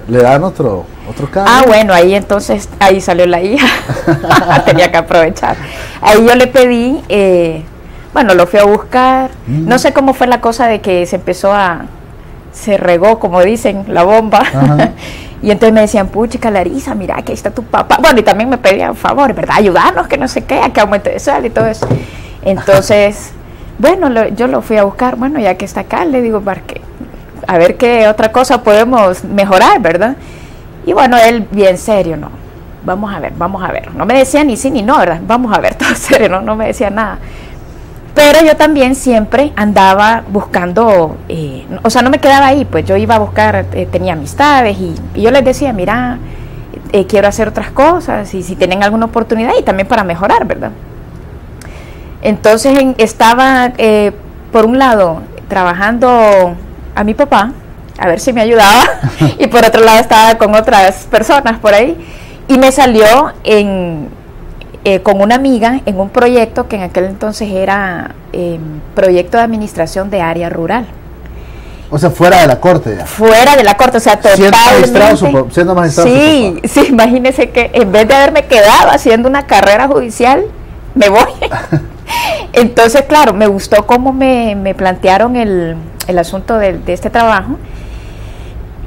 ¿le dan otro cambio? Bueno, ahí salió la hija. Tenía que aprovechar. Ahí yo le pedí, lo fui a buscar. No sé cómo fue la cosa de que se regó, como dicen, la bomba. Y entonces me decían, puchica, Larisa, mira, aquí está tu papá. Bueno, y también me pedían favor, ¿verdad? Ayudarnos, que no sé qué, a que aumente de sueldo y todo eso. Entonces, yo lo fui a buscar. Bueno, ya que está acá, le digo, a ver qué otra cosa podemos mejorar, ¿verdad? Y bueno, él bien serio, no, vamos a ver. No me decía ni sí ni no, ¿verdad? Vamos a ver, todo serio, no me decía nada. Pero yo también siempre andaba buscando, no me quedaba ahí, pues yo iba a buscar, tenía amistades y yo les decía, mira, quiero hacer otras cosas y si tienen alguna oportunidad y también para mejorar, ¿verdad? Entonces estaba, por un lado, trabajando a mi papá, a ver si me ayudaba, y por otro lado estaba con otras personas por ahí, y me salió con una amiga en un proyecto que en aquel entonces era proyecto de administración de área rural. O sea, fuera de la corte ya. Fuera de la corte, o sea, totalmente. Siendo magistrado. Sí, imagínese que en vez de haberme quedado haciendo una carrera judicial, me voy. Entonces, claro, me gustó cómo me plantearon el asunto de este trabajo.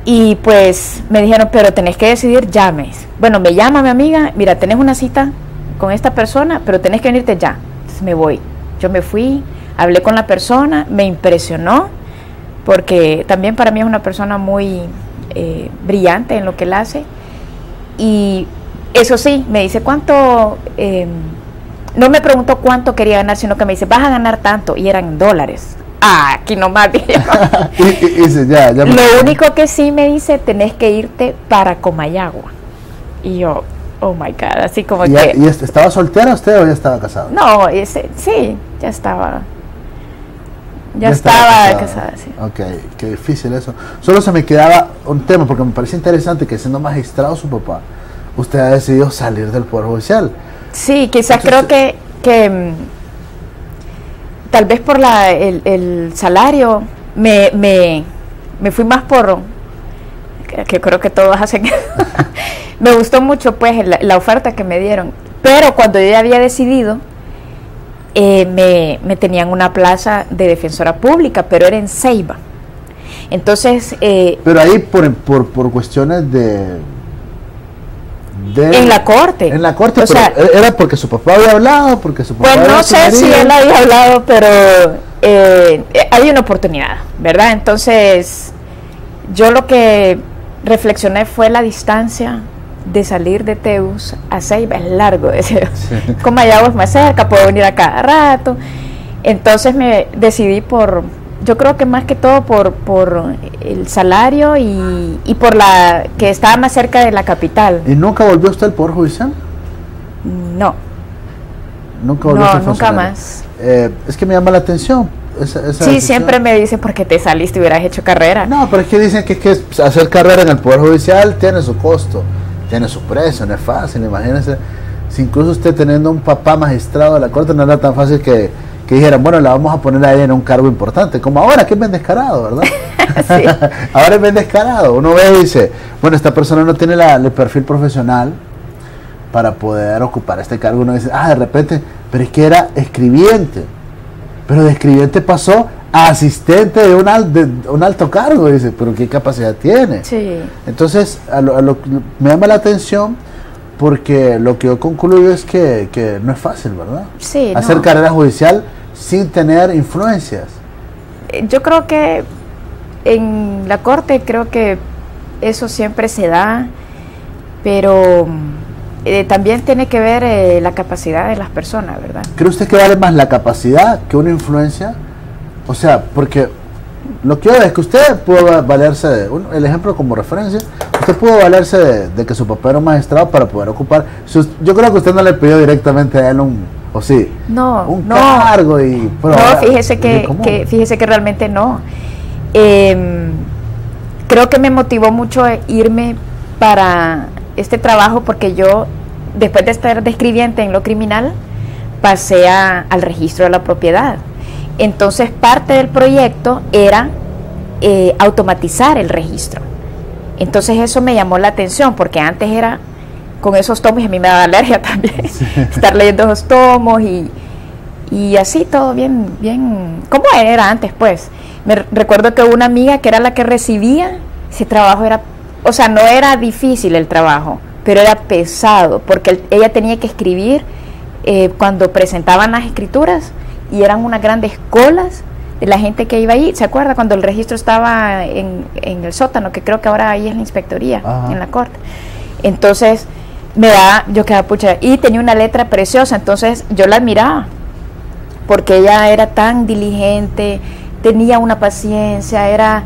Y pues me dijeron, pero tenés que decidir ya, me dice. Bueno, me llama mi amiga, mira, tenés una cita con esta persona, pero tenés que venirte ya. Entonces me voy. Yo me fui, hablé con la persona, me impresionó, porque también para mí es una persona muy brillante en lo que él hace. Y eso sí, me dice cuánto, no me preguntó cuánto quería ganar, sino que me dice, vas a ganar tanto, y eran dólares. Aquí nomás, dije yo. Dice, ya Lo único que sí me dice, tenés que irte para Comayagua. Y yo, oh my God, así como ¿Y que... ¿Y estaba soltera usted o ya estaba casado? No, sí, ya estaba. Ya estaba casada, sí. Ok, qué difícil eso. Solo se me quedaba un tema, porque me parece interesante que siendo magistrado su papá, usted ha decidido salir del Poder Judicial. Sí, quizás creo que tal vez por el salario me fui más por, que creo que todos hacen. Me gustó mucho pues la oferta que me dieron, pero cuando yo ya había decidido, me tenían una plaza de defensora pública, pero era en Ceiba. Entonces pero ahí por cuestiones de en la corte. En la corte, o pero sea, era porque su papá había hablado, porque su papá pues no sé si él había hablado, pero hay una oportunidad, ¿verdad? Entonces, yo lo que reflexioné fue la distancia de salir de Teus a Ceiba, es largo, sí. Comayagua es más cerca, puedo venir a cada rato. Entonces me decidí yo creo que más que todo por el salario y por la que estaba más cerca de la capital. ¿Y nunca volvió usted al Poder Judicial? No. Nunca volvió a ser nunca funcionario. más. Es que me llama la atención. Esa Sí, decisión. siempre me dicen, ¿por qué te saliste y hubieras hecho carrera? No, pero es que dicen que hacer carrera en el Poder Judicial tiene su costo, tiene su precio, no es fácil. Imagínense, si incluso usted teniendo un papá magistrado de la Corte no era tan fácil que dijeran, bueno, la vamos a poner a ella en un cargo importante, como ahora, que es bien descarado, ¿verdad? Sí. Ahora es bien descarado. Uno ve y dice, bueno, esta persona no tiene el perfil profesional para poder ocupar este cargo. Uno dice, de repente, pero es que era escribiente, pero de escribiente pasó a asistente de un alto cargo. Dice, pero ¿qué capacidad tiene? Sí. Entonces, me llama la atención, porque lo que yo concluyo es que no es fácil, ¿verdad? Sí. Hacer carrera judicial sin tener influencias. Yo creo que en la corte creo que eso siempre se da, pero también tiene que ver la capacidad de las personas, ¿verdad? ¿Cree usted que vale más la capacidad que una influencia? O sea, porque lo que yo veo es que usted pudo valerse el ejemplo como referencia, usted pudo valerse de que su papá era un magistrado para poder ocupar. Yo creo que usted no le pidió directamente a él un cargo y... Pero, no, fíjese que realmente no. Creo que me motivó mucho irme para este trabajo, porque yo, después de estar de escribiente en lo criminal, pasé al registro de la propiedad. Entonces parte del proyecto era automatizar el registro. Entonces eso me llamó la atención, porque antes era con esos tomos, y a mí me daba alergia también, sí. Estar leyendo esos tomos y así todo bien, como era antes pues. Me recuerdo que una amiga que era la que recibía, ese trabajo era, o sea, no era difícil el trabajo, pero era pesado, porque ella tenía que escribir cuando presentaban las escrituras, y eran unas grandes colas de la gente que iba ahí. ¿Se acuerda cuando el registro estaba en el sótano, que creo que ahora ahí es la inspectoría? Ajá. En la corte? Entonces yo quedaba pucha, y tenía una letra preciosa, entonces yo la admiraba, porque ella era tan diligente, tenía una paciencia, era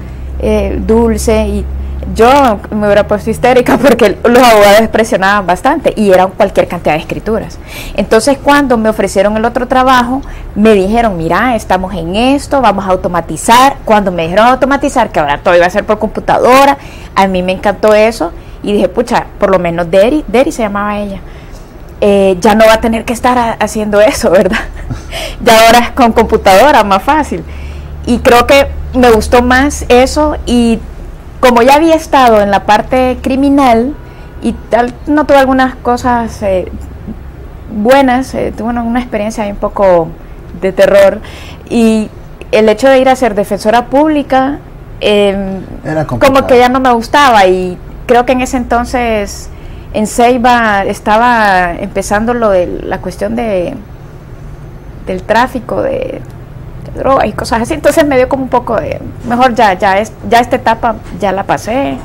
dulce, y yo me hubiera puesto histérica porque los abogados presionaban bastante y eran cualquier cantidad de escrituras. Entonces cuando me ofrecieron el otro trabajo, me dijeron, mira, estamos en esto, vamos a automatizar. Cuando me dijeron automatizar, que ahora todo iba a ser por computadora, a mí me encantó eso, y dije, pucha, por lo menos Deri se llamaba ella, ya no va a tener que estar haciendo eso, ¿verdad? Ya ahora es con computadora, más fácil. Y creo que me gustó más eso, y como ya había estado en la parte criminal y tal, no tuve algunas cosas buenas, tuve una experiencia un poco de terror. Y el hecho de ir a ser defensora pública, Era como complicado. que ya no me gustaba, y creo que en ese entonces en Ceiba estaba empezando lo de la cuestión del tráfico de drogas y cosas así, entonces me dio como un poco de, mejor ya esta etapa ya la pasé,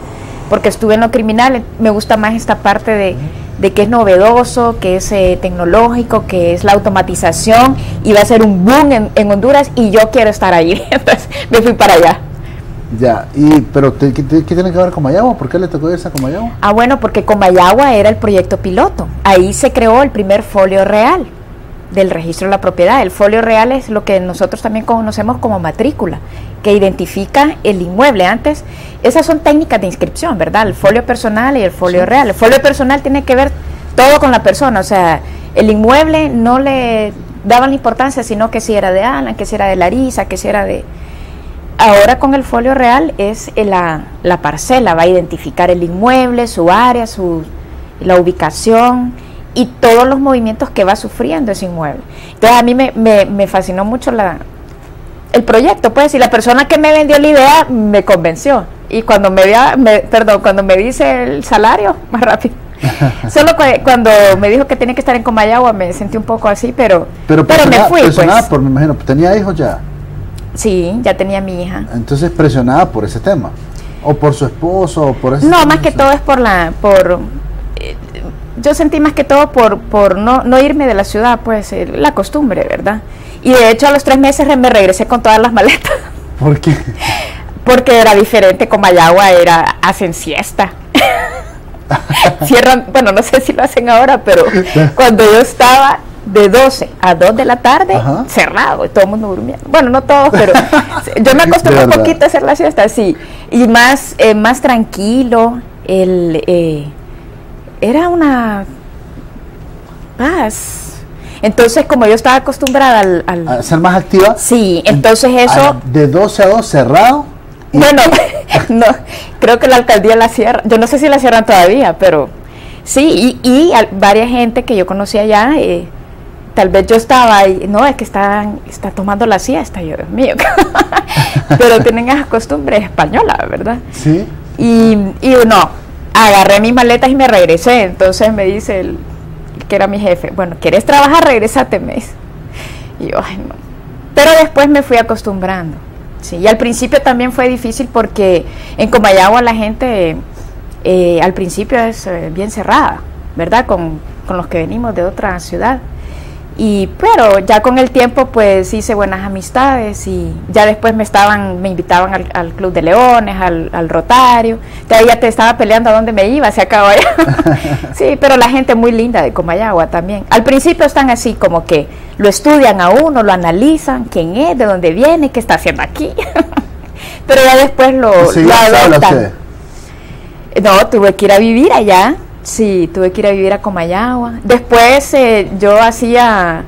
porque estuve en lo criminal. Me gusta más esta parte de que es novedoso, que es tecnológico, que es la automatización, y va a ser un boom en Honduras, y yo quiero estar ahí. Entonces me fui para allá. Ya, pero ¿qué tiene que ver con Comayagua? ¿Por qué le tocó irse a Comayagua? Ah, bueno, porque Comayagua era el proyecto piloto. Ahí se creó el primer folio real del registro de la propiedad. El folio real es lo que nosotros también conocemos como matrícula, que identifica el inmueble. Antes, esas son técnicas de inscripción, ¿verdad? El folio personal y el folio real. El folio personal tiene que ver todo con la persona, o sea, el inmueble no le daban la importancia, sino que si era de Alan, que si era de Larisa, que si era de... Ahora con el folio real es la parcela, va a identificar el inmueble, su área, la ubicación y todos los movimientos que va sufriendo ese inmueble. Entonces a mí me fascinó mucho el proyecto, pues, y la persona que me vendió la idea me convenció. Y cuando cuando me dice el salario, más rápido. Solo cuando me dijo que tenía que estar en Comayagua me sentí un poco así, pero me fui, pues. Me imagino, ¿tenía hijos ya? Sí, ya tenía mi hija. Entonces presionada por ese tema, o por su esposo, o por ese No, tema, más que todo es yo sentí más que todo por no irme de la ciudad, pues la costumbre, ¿verdad? Y de hecho a los 3 meses me regresé con todas las maletas. ¿Por qué? Porque era diferente. Comayagua hacen siesta. Cierran, bueno, no sé si lo hacen ahora, pero cuando yo estaba de 12 a 2 de la tarde, ajá, cerrado, y todo el mundo durmiendo. Bueno, no todos, pero yo me acostumbré un poquito a hacer la siesta, sí. Y más tranquilo, era una paz. Entonces, como yo estaba acostumbrada ¿A ser más activa? Sí, entonces eso... ¿De 12 a 2 cerrado? Bueno, no, creo que la alcaldía la cierra. Yo no sé si la cierran todavía, pero sí, y varias gente que yo conocía allá, tal vez yo estaba ahí, no, es que está tomando la siesta, yo, Dios mío, pero tienen esa costumbre española, ¿verdad? Sí. Y no, agarré mis maletas y me regresé. Entonces me dice el que era mi jefe, bueno, ¿quieres trabajar? Regrésate, me dice. Y yo, ay, no. Pero después me fui acostumbrando. Sí, y al principio también fue difícil porque en Comayagua la gente al principio es bien cerrada, ¿verdad? Con los que venimos de otra ciudad. Pero ya con el tiempo pues hice buenas amistades, y ya después me invitaban al Club de Leones, al Rotario. Entonces ya te estaba peleando a dónde me iba, se acabó ya. Sí, pero la gente muy linda de Comayagua también. Al principio están así como que lo estudian a uno, lo analizan, quién es, de dónde viene, qué está haciendo aquí. Pero ya después lo adoptan. No, tuve que ir a vivir allá. Sí, tuve que ir a vivir a Comayagua. Después yo hacía,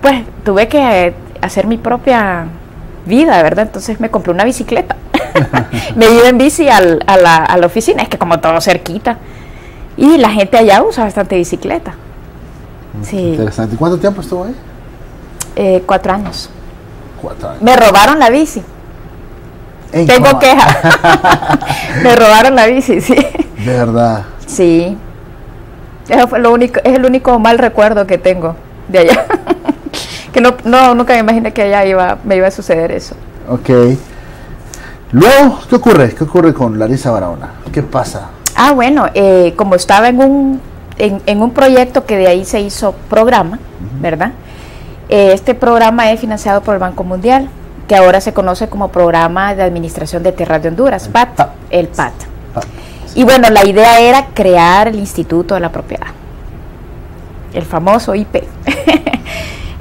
pues tuve que hacer mi propia vida, ¿verdad? Entonces me compré una bicicleta. Me iba en bici a la oficina, es que como todo cerquita. Y la gente allá usa bastante bicicleta. Sí. Interesante. ¿Cuánto tiempo estuvo ahí? 4 años. 4 años. Me robaron la bici. Tengo queja. Me robaron la bici, sí. De verdad. Sí. Eso fue es el único mal recuerdo que tengo de allá. Que nunca me imaginé que allá me iba a suceder eso. Ok. Luego, ¿qué ocurre? ¿Qué ocurre con Larisa Barahona? ¿Qué pasa? Ah, bueno, como estaba en un proyecto que de ahí se hizo programa, ¿verdad? Este programa es financiado por el Banco Mundial, que ahora se conoce como Programa de Administración de Tierras de Honduras, PAT, el PAT. Y bueno, la idea era crear el Instituto de la Propiedad, el famoso IP.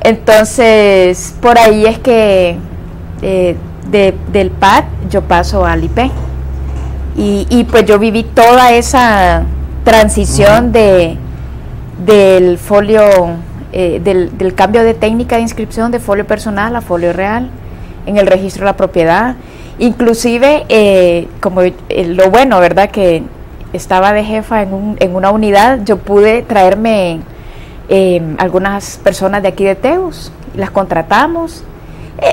Entonces, por ahí es que del PAT yo paso al IP. Y pues yo viví toda esa transición del folio, del cambio de técnica de inscripción de folio personal a folio real en el registro de la propiedad. Inclusive, como lo bueno, ¿verdad? Que estaba de jefa en una unidad, yo pude traerme algunas personas de aquí de Teus, las contratamos.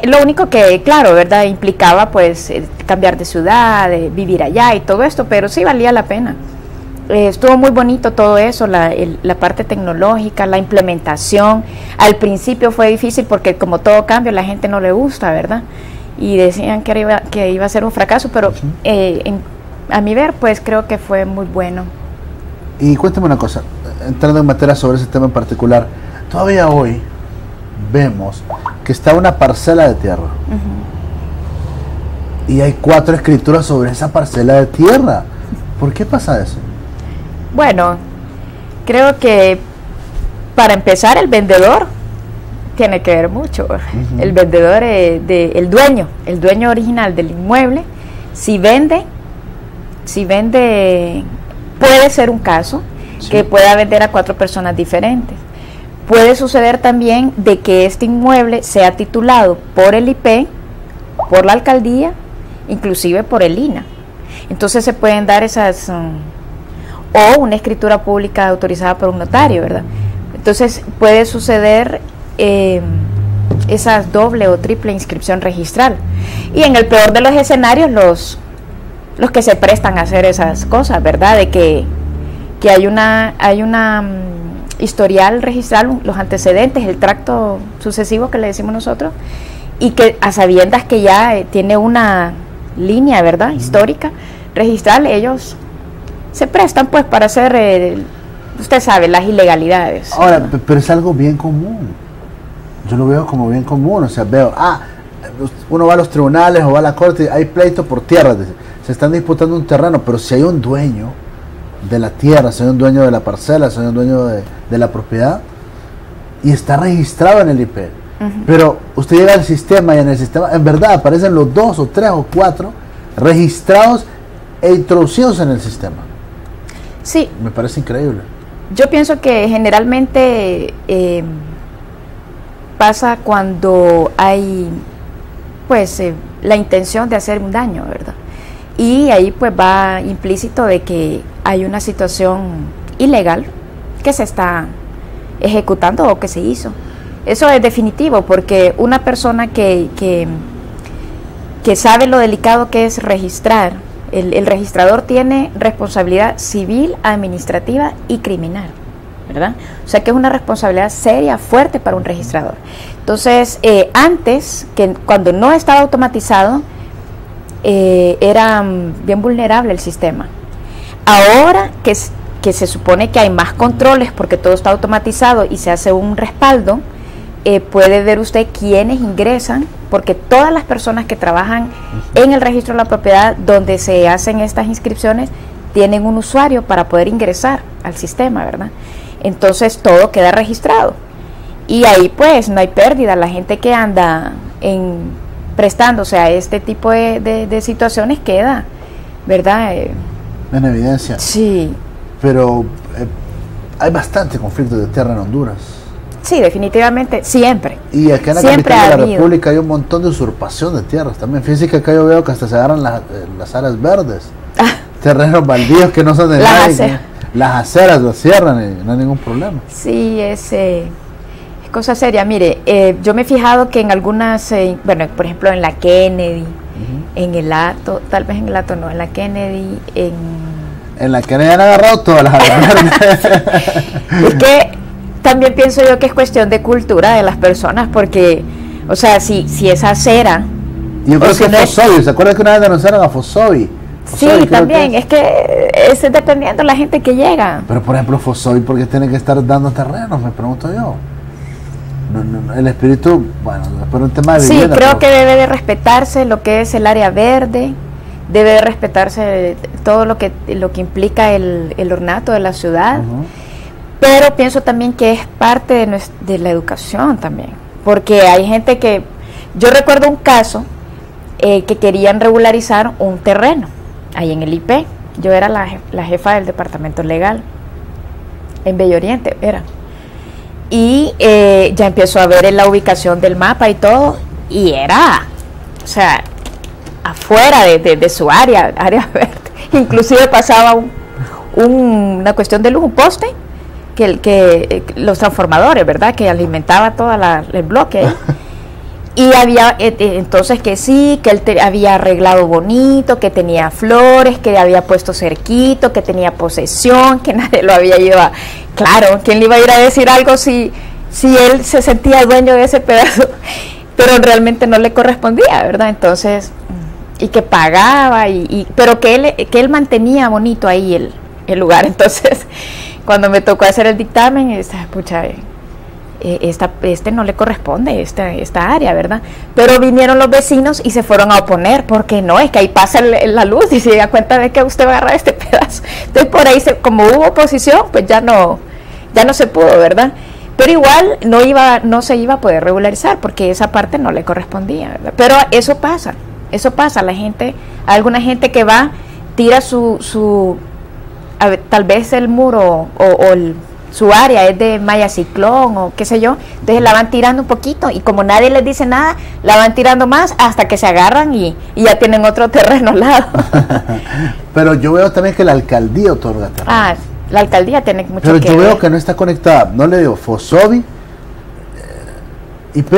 Lo único que, claro, ¿verdad?, implicaba pues cambiar de ciudad, vivir allá y todo esto, pero sí valía la pena. Estuvo muy bonito todo eso, la parte tecnológica, la implementación. Al principio fue difícil porque como todo cambio, la gente no le gusta, ¿verdad? Y decían que iba a ser un fracaso, pero a mi ver, pues creo que fue muy bueno. Y cuéntame una cosa, entrando en materia sobre ese tema en particular, todavía hoy vemos que está una parcela de tierra y hay 4 escrituras sobre esa parcela de tierra. ¿Por qué pasa eso? Bueno, creo que para empezar el vendedor tiene que ver mucho. El vendedor, el dueño original del inmueble, si vende, puede ser un caso que pueda vender a 4 personas diferentes. Puede suceder también de que este inmueble sea titulado por el IP, por la alcaldía, inclusive por el INAH. Entonces se pueden dar esas, o una escritura pública autorizada por un notario, ¿verdad? Entonces puede suceder esa doble o triple inscripción registral. Y en el peor de los escenarios, los que se prestan a hacer esas cosas, ¿verdad? De que hay una historial registral, los antecedentes, el tracto sucesivo que le decimos nosotros, y que a sabiendas que ya tiene una línea, ¿verdad?, histórica registral, ellos se prestan pues para hacer, usted sabe, las ilegalidades. Ahora, pero es algo bien común. Yo lo veo como bien común, o sea, veo, uno va a los tribunales o va a la corte, hay pleito por tierra, se están disputando un terreno, pero si hay un dueño de la tierra, si hay un dueño de la parcela, si hay un dueño de la propiedad, y está registrado en el IP, pero usted llega al sistema y en el sistema, en verdad, aparecen los 2 o 3 o 4 registrados e introducidos en el sistema. Sí. Me parece increíble. Yo pienso que generalmente pasa cuando hay pues la intención de hacer un daño, ¿verdad? Y ahí pues va implícito de que hay una situación ilegal que se está ejecutando o que se hizo. Eso es definitivo, porque una persona que sabe lo delicado que es registrar, el registrador tiene responsabilidad civil, administrativa y criminal, ¿verdad? O sea que es una responsabilidad seria, fuerte para un registrador. Entonces, antes, cuando no estaba automatizado, era bien vulnerable el sistema. Ahora que se supone que hay más controles porque todo está automatizado y se hace un respaldo, puede ver usted quiénes ingresan, porque todas las personas que trabajan en el registro de la propiedad donde se hacen estas inscripciones tienen un usuario para poder ingresar al sistema, ¿verdad? Entonces todo queda registrado y ahí pues no hay pérdida. La gente que anda prestándose a este tipo de situaciones queda, ¿verdad? En evidencia. Sí. Pero hay bastante conflicto de tierra en Honduras. Sí, definitivamente, siempre. Y acá en la siempre capital de la República hay un montón de usurpación de tierras también. Fíjense que acá yo veo que hasta se agarran las áreas verdes. Terrenos baldíos que no son de nadie. Las aceras las cierran y no hay ningún problema. Sí, es cosa seria. Mire, yo me he fijado que en algunas, bueno, por ejemplo en la Kennedy, en el Hato, tal vez en el Hato no, en la Kennedy, en la Kennedy han agarrado todas las áreas verdes. Es que también pienso yo que es cuestión de cultura de las personas, porque, o sea, si esa acera... Yo creo que Fosovi, ¿se acuerdan que una vez denunciaron a Fosovi? Sí, también, es que es dependiendo de la gente que llega. Pero por ejemplo Fosovi, ¿por qué tiene que estar dando terrenos? Me pregunto yo. No, el espíritu, bueno, por un tema de vivienda. Sí, creo que debe de respetarse lo que es el área verde, debe de respetarse todo lo que implica el ornato de la ciudad. Pero pienso también que es parte de la educación también, porque hay gente que, yo recuerdo un caso que querían regularizar un terreno ahí en el IP. Yo era la jefa del departamento legal en Bello Oriente, y ya empezó a ver la ubicación del mapa y todo, y era, o sea, afuera de su área verde. Inclusive pasaba una cuestión de luz, un poste los transformadores, ¿verdad? Que alimentaba todo el bloque ahí. Y había, entonces que sí, que él había arreglado bonito, que tenía flores, que había puesto cerquito, que tenía posesión, que nadie lo había ido a... Claro, ¿quién le iba a ir a decir algo si él se sentía dueño de ese pedazo? Pero realmente no le correspondía, ¿verdad? Entonces, y que pagaba, pero que él mantenía bonito ahí el lugar. Entonces, cuando me tocó hacer el dictamen, pucha... este no le corresponde esta área, ¿verdad? Pero vinieron los vecinos y se fueron a oponer, porque no, es que ahí pasa la luz y se da cuenta de que usted va a agarrar este pedazo. Entonces por ahí, como hubo oposición, pues ya no se pudo, ¿verdad? Pero igual no se iba a poder regularizar, porque esa parte no le correspondía, ¿verdad? Pero eso pasa, alguna gente que va, tira tal vez el muro su área es de malla ciclón o qué sé yo, entonces la van tirando un poquito y como nadie les dice nada, la van tirando más hasta que se agarran y ya tienen otro terreno al lado. Pero yo veo también que la alcaldía otorga terreno. La alcaldía tiene mucho pero que yo ver. veo que no está conectada, no le digo Fosobi, IP,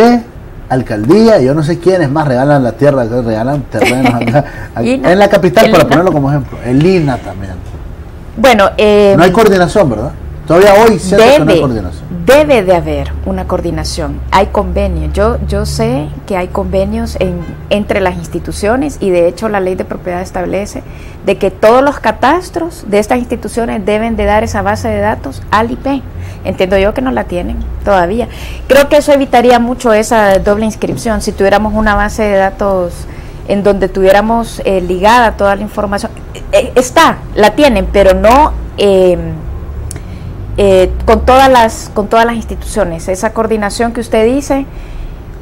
alcaldía, yo no sé quiénes más regalan la tierra, regalan terrenos acá, en la capital, para ponerlo como ejemplo, el INA también. Bueno, no hay coordinación, ¿verdad? Todavía hoy siento que no hay coordinación. Debe de haber una coordinación. Hay convenios. Yo sé que hay convenios entre las instituciones y de hecho la ley de propiedad establece de que todos los catastros de estas instituciones deben de dar esa base de datos al IP. Entiendo yo que no la tienen todavía. Creo que eso evitaría mucho esa doble inscripción si tuviéramos una base de datos en donde tuviéramos ligada toda la información. La tienen, pero no... con todas las instituciones. Esa coordinación que usted dice,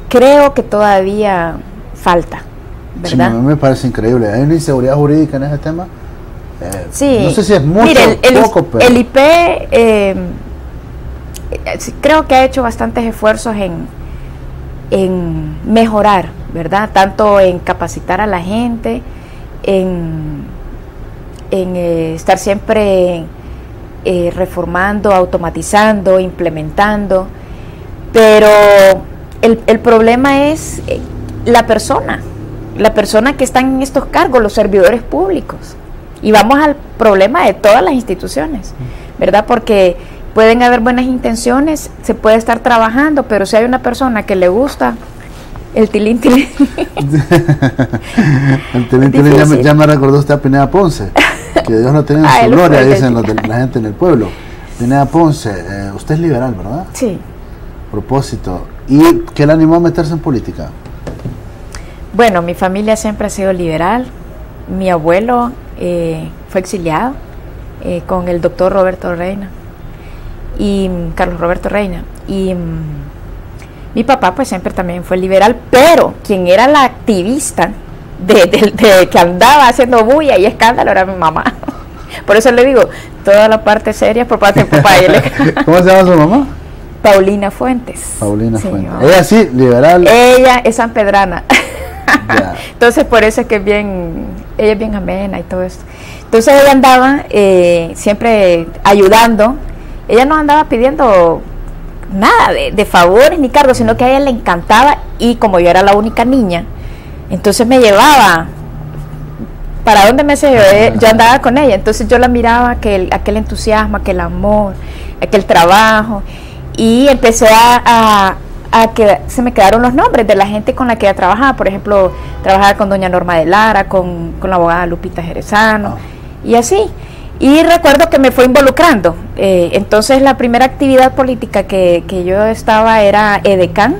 creo que todavía falta, ¿verdad? Sí, a mí me parece increíble. Hay una inseguridad jurídica en ese tema. Sí. No sé si es mucho o poco, pero... El IP creo que ha hecho bastantes esfuerzos en mejorar, ¿verdad? Tanto en capacitar a la gente, en estar siempre reformando, automatizando, implementando, pero el problema es la persona que está en estos cargos, los servidores públicos, y vamos al problema de todas las instituciones, ¿verdad? Porque pueden haber buenas intenciones, se puede estar trabajando, pero si hay una persona que le gusta el tilín el tilín ya me recordó usted a Pineda Ponce, que Dios no tenga en su gloria, dicen la gente en el pueblo. Pineda Ponce, usted es liberal, ¿verdad? Sí. Propósito. ¿Y qué le animó a meterse en política? Bueno, mi familia siempre ha sido liberal. Mi abuelo fue exiliado con el doctor Roberto Reina y Carlos Roberto Reina, y mi papá pues siempre también fue liberal, pero quien era la activista de que andaba haciendo bulla y escándalo era mi mamá. Por eso le digo, toda la parte seria por parte de papá. ¿Cómo se llama su mamá? Paulina Fuentes. Paulina Fuentes. Señor. Ella sí, liberal. Ella es sanpedrana. Ya. Entonces por eso es que ella es bien amena y todo esto. Entonces ella andaba siempre ayudando. Ella no andaba pidiendo nada de favores ni cargos, sino que a ella le encantaba, y como yo era la única niña, entonces me llevaba para donde me se yo andaba con ella, entonces yo la miraba, aquel entusiasmo, aquel amor, aquel trabajo, y empecé a que se me quedaron los nombres de la gente con la que ella trabajaba. Por ejemplo, trabajaba con doña Norma de Lara, con la abogada Lupita Jerezano, y así. Y recuerdo que me fue involucrando. Entonces la primera actividad política que yo estaba era edecán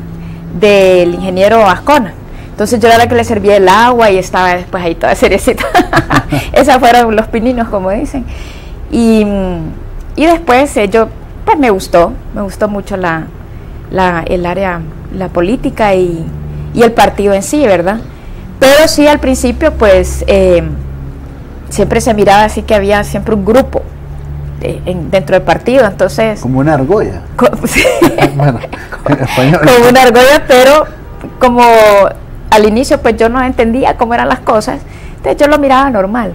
del ingeniero Ascona. Entonces yo era la que le servía el agua y estaba después ahí toda seriecita. Esos fueron los pininos, como dicen. Y después yo, pues me gustó mucho el área, la política y el partido en sí, ¿verdad? Pero sí, al principio pues siempre se miraba así que había siempre un grupo dentro del partido, entonces... Como una argolla. Sí, bueno, en español. como una argolla, pero como al inicio pues yo no entendía cómo eran las cosas, entonces yo lo miraba normal.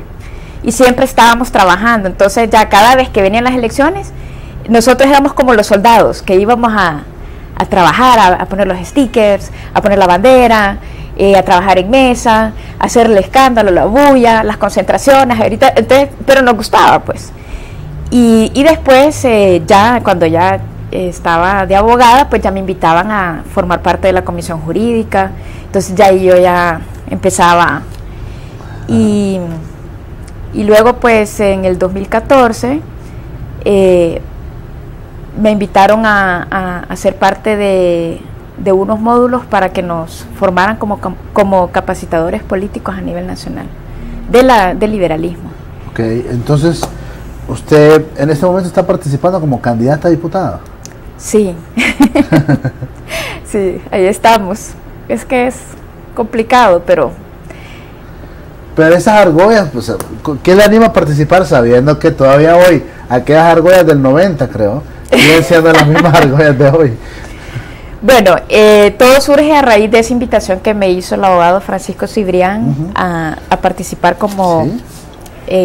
Y siempre estábamos trabajando, entonces ya cada vez que venían las elecciones, nosotros éramos como los soldados que íbamos a trabajar, a poner los stickers, a poner la bandera, a trabajar en mesa, a hacer el escándalo, la bulla, las concentraciones, entonces, pero nos gustaba pues. Y después ya cuando ya estaba de abogada, pues ya me invitaban a formar parte de la comisión jurídica, entonces ya yo ya empezaba y luego pues en el 2014 me invitaron a ser parte de unos módulos para que nos formaran como capacitadores políticos a nivel nacional del liberalismo. Ok, entonces usted en este momento está participando como candidata a diputada. Sí, sí, ahí estamos. Es que es complicado, pero esas argollas, pues, ¿qué le anima a participar sabiendo que todavía hoy aquellas argollas del 90, creo, siguen siendo las mismas argollas de hoy? Bueno, todo surge a raíz de esa invitación que me hizo el abogado Francisco Cibrián a participar como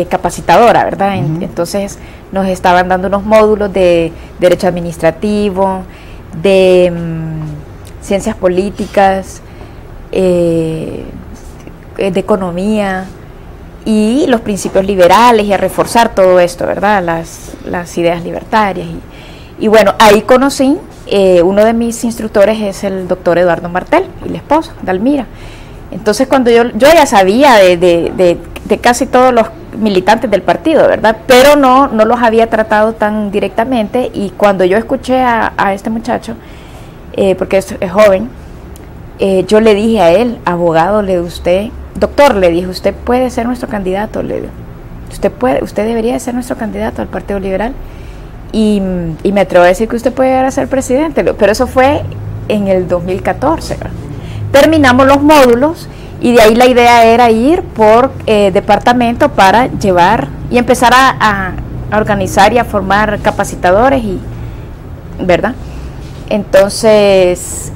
capacitadora, ¿verdad? Entonces nos estaban dando unos módulos de derecho administrativo, de ciencias políticas, de economía y los principios liberales, y a reforzar todo esto, ¿verdad? Las ideas libertarias. Y bueno, ahí conocí, uno de mis instructores es el doctor Eduardo Martel, el esposo de Almira. Entonces cuando yo ya sabía de casi todos los militantes del partido, ¿verdad? Pero no los había tratado tan directamente, y cuando yo escuché a este muchacho, porque es joven, yo le dije a él, abogado, doctor, le dije, usted puede ser nuestro candidato, le digo, usted debería ser nuestro candidato al Partido Liberal, y me atrevo a decir que usted puede llegar a ser presidente, pero eso fue en el 2014, ¿verdad? Terminamos los módulos y de ahí la idea era ir por departamento para llevar y empezar a organizar y a formar capacitadores, ¿verdad? Entonces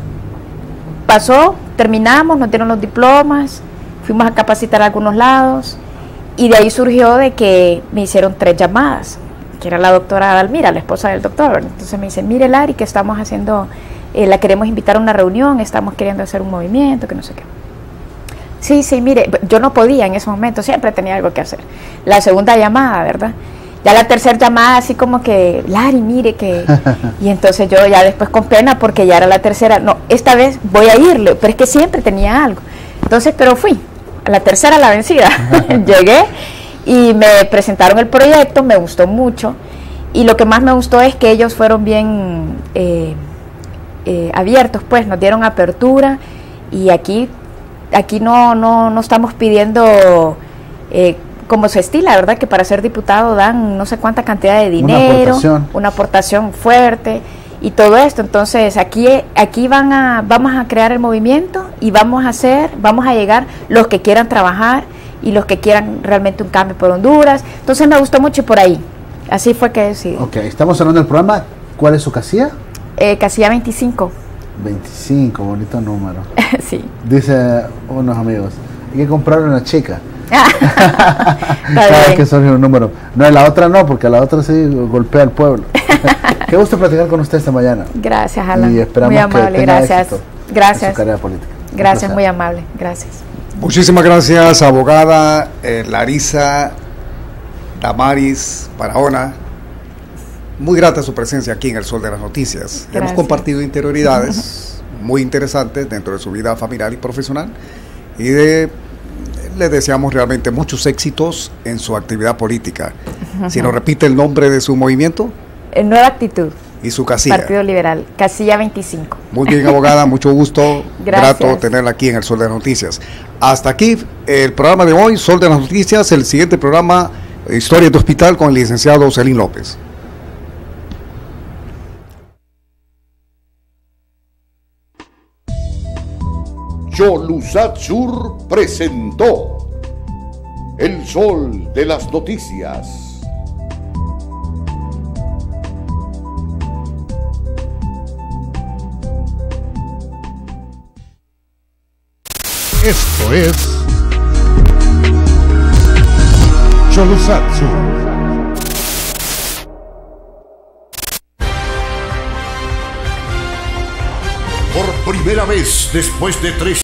pasó, terminamos, nos dieron los diplomas, fuimos a capacitar a algunos lados, y de ahí surgió de que me hicieron 3 llamadas, que era la doctora Adalmira, la esposa del doctor, ¿verdad? Entonces me dice, mire Lari, que estamos haciendo, la queremos invitar a una reunión, estamos queriendo hacer un movimiento, que no sé qué. Sí, mire, yo no podía en ese momento, siempre tenía algo que hacer. La segunda llamada, ¿verdad? Ya la tercera llamada, así como que, Lari, mire que... Y entonces yo ya después con pena, porque ya era la tercera, no, esta vez voy a irle, pero es que siempre tenía algo. Entonces, pero fui, a la tercera la vencida. Llegué y me presentaron el proyecto, me gustó mucho, y lo que más me gustó es que ellos fueron bien abiertos, pues, nos dieron apertura, y aquí no estamos pidiendo... como se estila, ¿verdad? Que para ser diputado dan no sé cuánta cantidad de dinero, una aportación fuerte y todo esto. Entonces aquí vamos a crear el movimiento y vamos a llegar los que quieran trabajar y los que quieran realmente un cambio por Honduras. Entonces me gustó mucho, y por ahí así fue que decidí. Ok, estamos hablando del programa. ¿Cuál es su casilla? Casilla 25. 25, bonito número. Sí. Dice unos amigos, hay que comprarle una chica. Está bien. Que son un número. No, la otra no, porque la otra sí golpea al pueblo. Qué gusto platicar con usted esta mañana. Gracias, Alan. Y esperamos muy amable, que tenga gracias. éxito Gracias. en su carrera política. Gracias, muy amable. Gracias. Muchísimas gracias, abogada Larisa Damaris Barahona. Muy grata su presencia aquí en El Sol de las Noticias. Gracias. Hemos compartido interioridades muy interesantes dentro de su vida familiar y profesional, y le deseamos realmente muchos éxitos en su actividad política. Si nos repite el nombre de su movimiento. Nueva Actitud. Y su casilla. Partido Liberal, casilla 25. Muy bien, abogada, mucho gusto. Gracias. Grato tenerla aquí en El Sol de las Noticias. Hasta aquí el programa de hoy, Sol de las Noticias. El siguiente programa, Historia de Hospital, con el licenciado Celín López. Yolusat Sur presentó El Sol de las Noticias. Esto es Yolusat Sur. primera vez después de 3